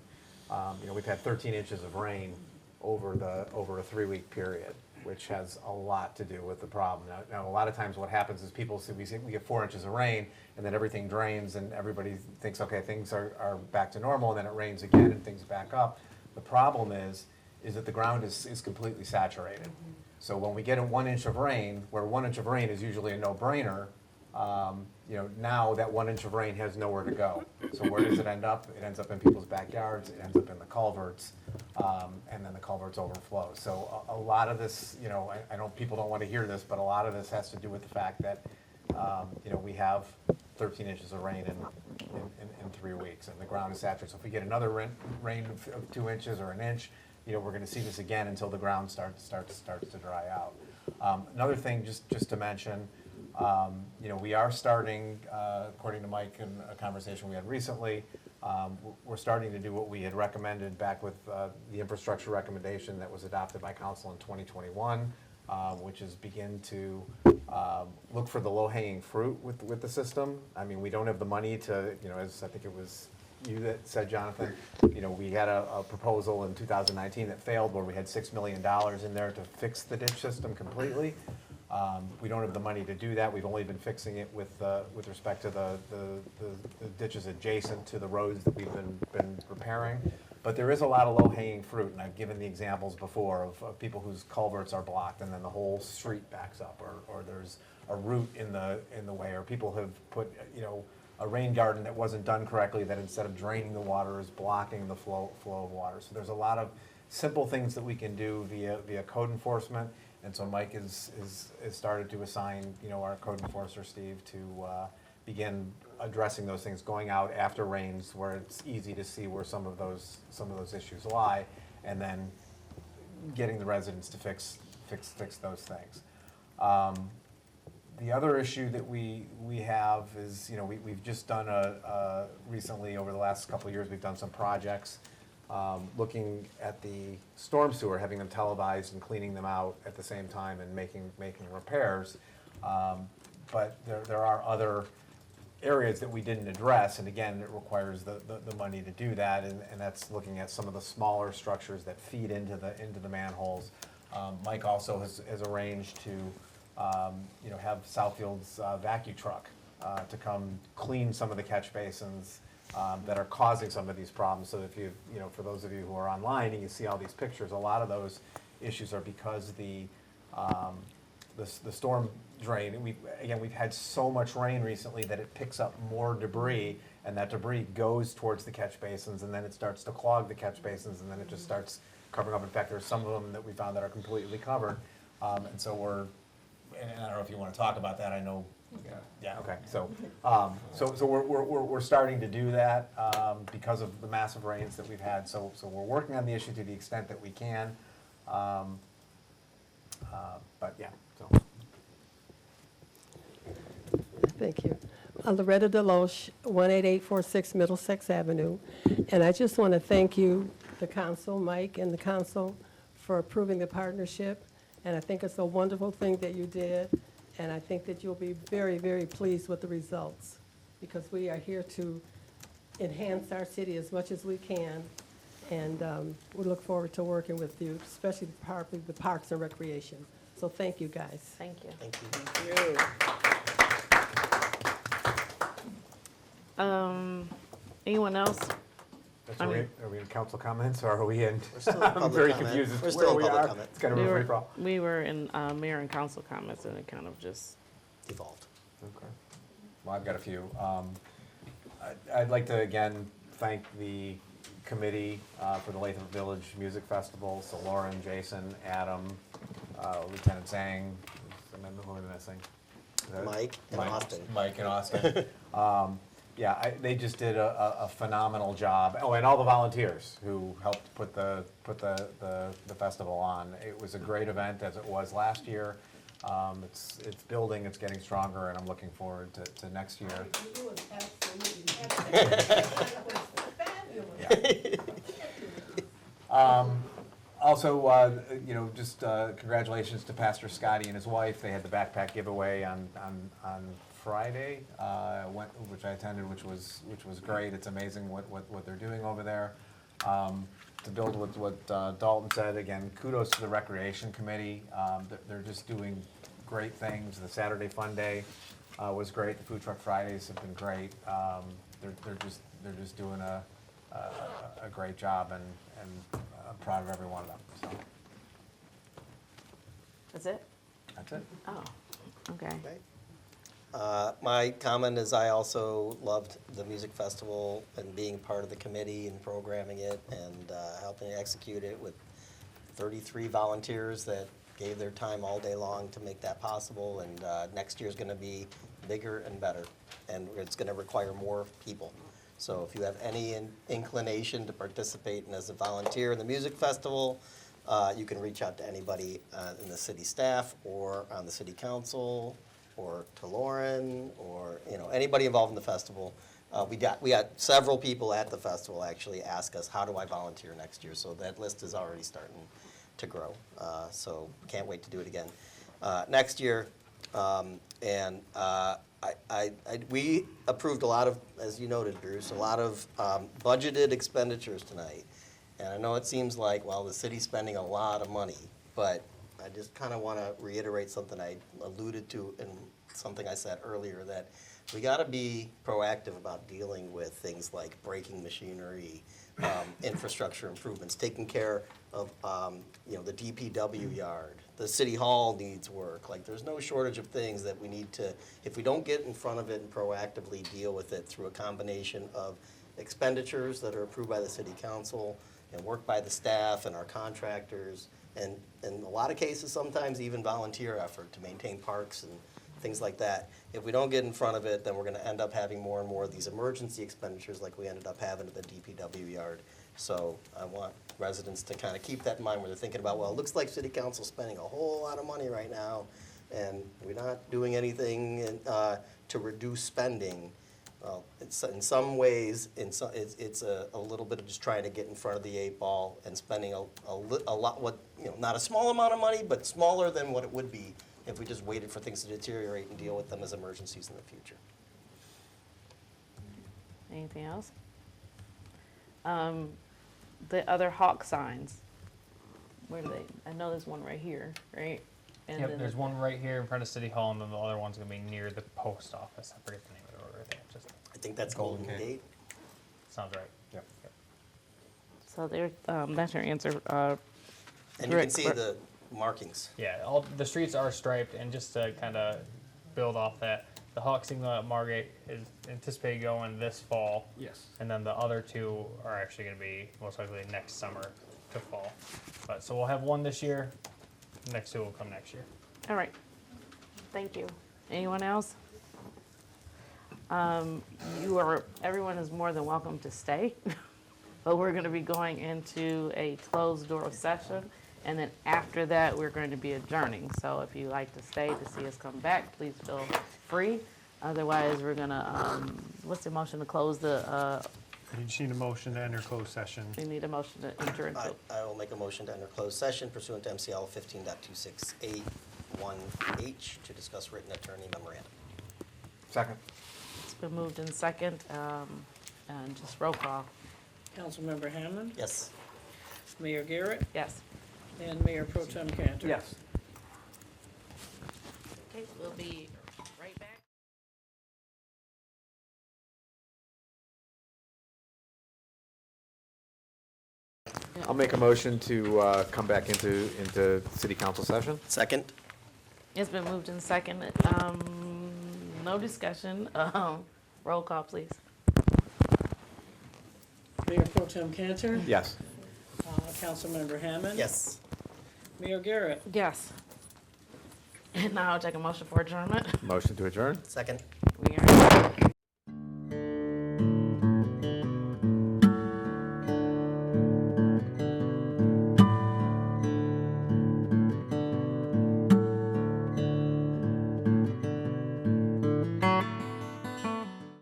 we've had 13 inches of rain over a 3-week period, which has a lot to do with the problem. Now, a lot of times what happens is people see, we get 4 inches of rain, and then everything drains, and everybody thinks, okay, things are back to normal, and then it rains again, and things back up. The problem is that the ground is completely saturated. So when we get 1 inch of rain, where 1 inch of rain is usually a no-brainer, now that 1 inch of rain has nowhere to go. So where does it end up? It ends up in people's backyards, it ends up in the culverts, and then the culverts overflow. So a lot of this, I know people don't want to hear this, but a lot of this has to do with the fact that, we have 13 inches of rain in 3 weeks, and the ground is saturated. So if we get another rain of 2 inches or an inch, we're going to see this again until the ground starts to dry out. Another thing, just to mention, we are starting, according to Mike in a conversation we had recently, we're starting to do what we had recommended back with the infrastructure recommendation that was adopted by council in 2021, which is begin to look for the low-hanging fruit with the system. I mean, we don't have the money to, as I think it was you that said, Jonathan, we had a proposal in 2019 that failed where we had $6 million in there to fix the ditch system completely. We don't have the money to do that. We've only been fixing it with respect to the ditches adjacent to the roads that we've been repairing. But there is a lot of low-hanging fruit, and I've given the examples before of people whose culverts are blocked and then the whole street backs up, or there's a root in the way, or people have put, a rain garden that wasn't done correctly that instead of draining the water is blocking the flow of water. So there's a lot of simple things that we can do via code enforcement. And so Mike has started to assign, our code enforcer, Steve, to begin addressing those things, going out after rains where it's easy to see where some of those issues lie, and then getting the residents to fix those things. The other issue that we have is, we've just done recently over the last couple of years, we've done some projects looking at the storm sewer, having them televised and cleaning them out at the same time and making repairs. But there are other areas that we didn't address, and again, it requires the money to do that, and that's looking at some of the smaller structures that feed into the manholes. Mike also has arranged to have Southfield's vacuum truck to come clean some of the catch basins that are causing some of these problems. So if for those of you who are online and you see all these pictures, a lot of those issues are because the storm drain. We've had so much rain recently that it picks up more debris, and that debris goes towards the catch basins, and then it starts to clog the catch basins, and then it just starts covering up. In fact, there's some of them that we found that are completely covered, and so and I don't know if you want to talk about that. I know. Yeah. Okay. So we're starting to do that because of the massive rains that we've had. So we're working on the issue to the extent that we can. But yeah. So. Thank you. Loretta DeLoche, 18846 Middlesex Avenue. And I just want to thank you, the council, Mike, and the council for approving the partnership. And I think it's a wonderful thing that you did. And I think that you'll be very, very pleased with the results, because we are here to enhance our city as much as we can. And we look forward to working with you, especially the Parks and Recreation. So thank you, guys. Thank you. Thank you. Thank you. Anyone else? Are we in council comments, or are we in? We're still in I'm public very comment. confused as We're to still where in we public are. comment. It's kind of a free for all. We were in mayor and council comments, and it kind of just Default. Okay. Well, I've got a few. I'd like to again thank the committee for the Lathrup Village Music Festival. So Lauren, Jason, Adam, Lieutenant Zhang, who am I missing? Mike and Austin. Mike and Austin. They just did a phenomenal job. Oh, and all the volunteers who helped put the festival on. It was a great event, as it was last year. It's building, it's getting stronger, and I'm looking forward to next year. It was absolutely fabulous. Also, just congratulations to Pastor Scotty and his wife. They had the backpack giveaway on Friday, which I attended, which was great. It's amazing what they're doing over there. To build with what Dalton said, again, kudos to the Recreation Committee. They're just doing great things. The Saturday Fun Day was great. The Food Truck Fridays have been great. They're just doing a great job, and I'm proud of every one of them. So That's it? that's it. Oh, okay. My comment is I also loved the music festival and being part of the committee and programming it and helping execute it with 33 volunteers that gave their time all day long to make that possible. And next year's going to be bigger and better, and it's going to require more people. So if you have any inclination to participate as a volunteer in the music festival, you can reach out to anybody in the city staff or on the city council, or to Lauren, or anybody involved in the festival. We got several people at the festival actually ask us, how do I volunteer next year? So that list is already starting to grow. So can't wait to do it again next year. We approved a lot of, as you noted, Bruce, a lot of budgeted expenditures tonight. And I know it seems like, well, the city's spending a lot of money, but I just kind of want to reiterate something I alluded to in something I said earlier, that we got to be proactive about dealing with things like braking machinery, infrastructure improvements, taking care of the DPW yard. The city hall needs work. Like, there's no shortage of things that we need to, if we don't get in front of it and proactively deal with it through a combination of expenditures that are approved by the city council and work by the staff and our contractors, and in a lot of cases, sometimes even volunteer effort to maintain parks and things like that. If we don't get in front of it, then we're going to end up having more and more of these emergency expenditures like we ended up having at the DPW yard. So I want residents to kind of keep that in mind when they're thinking about, well, it looks like city council's spending a whole lot of money right now, and we're not doing anything to reduce spending. Well, it's, in some ways, it's a little bit of just trying to get in front of the 8 ball and spending a lot, not a small amount of money, but smaller than what it would be if we just waited for things to deteriorate and deal with them as emergencies in the future. Anything else? The other hawk signs, where are they? I know there's one right here, right? And Yep, then there's one right here in front of City Hall, and then the other one's gonna be near the post office. I forget the name of it over there. Just I think that's Golden Gate. sounds right. Yep. So there, that's your answer. And you can Rick, see the markings. Yeah, all the streets are striped, and just to kind of build off that, the Hawk signal at Margate is anticipated going this fall. Yes. And then the other two are actually going to be most likely next summer to fall. But so we'll have one this year. Next two will come next year. All right. Thank you. Anyone else? Everyone is more than welcome to stay, but we're going to be going into a closed door session, and then after that, we're going to be adjourning. So if you'd like to stay to see us come back, please feel free. Otherwise, we're going to, what's the motion to close the, You just need a motion to enter closed session. we need a motion to enter into. I will make a motion to enter closed session pursuant to MCL 15.26A1H to discuss written attorney memorandum. Second. It's been moved in second, and just roll call. Councilmember Hammond, Yes. Mayor Garrett, Yes. and Mayor Pro Tem Cantor. Yes. Okay, we'll be right back. I'll make a motion to come back into city council session. Second? It's been moved in second. No discussion. Roll call, please. Mayor Pro Tem Cantor, Yes. Councilmember Hammond. Yes. Mayor Garrett. Yes. And now I'll take a motion for adjournment. Motion to adjourn? Second? We are.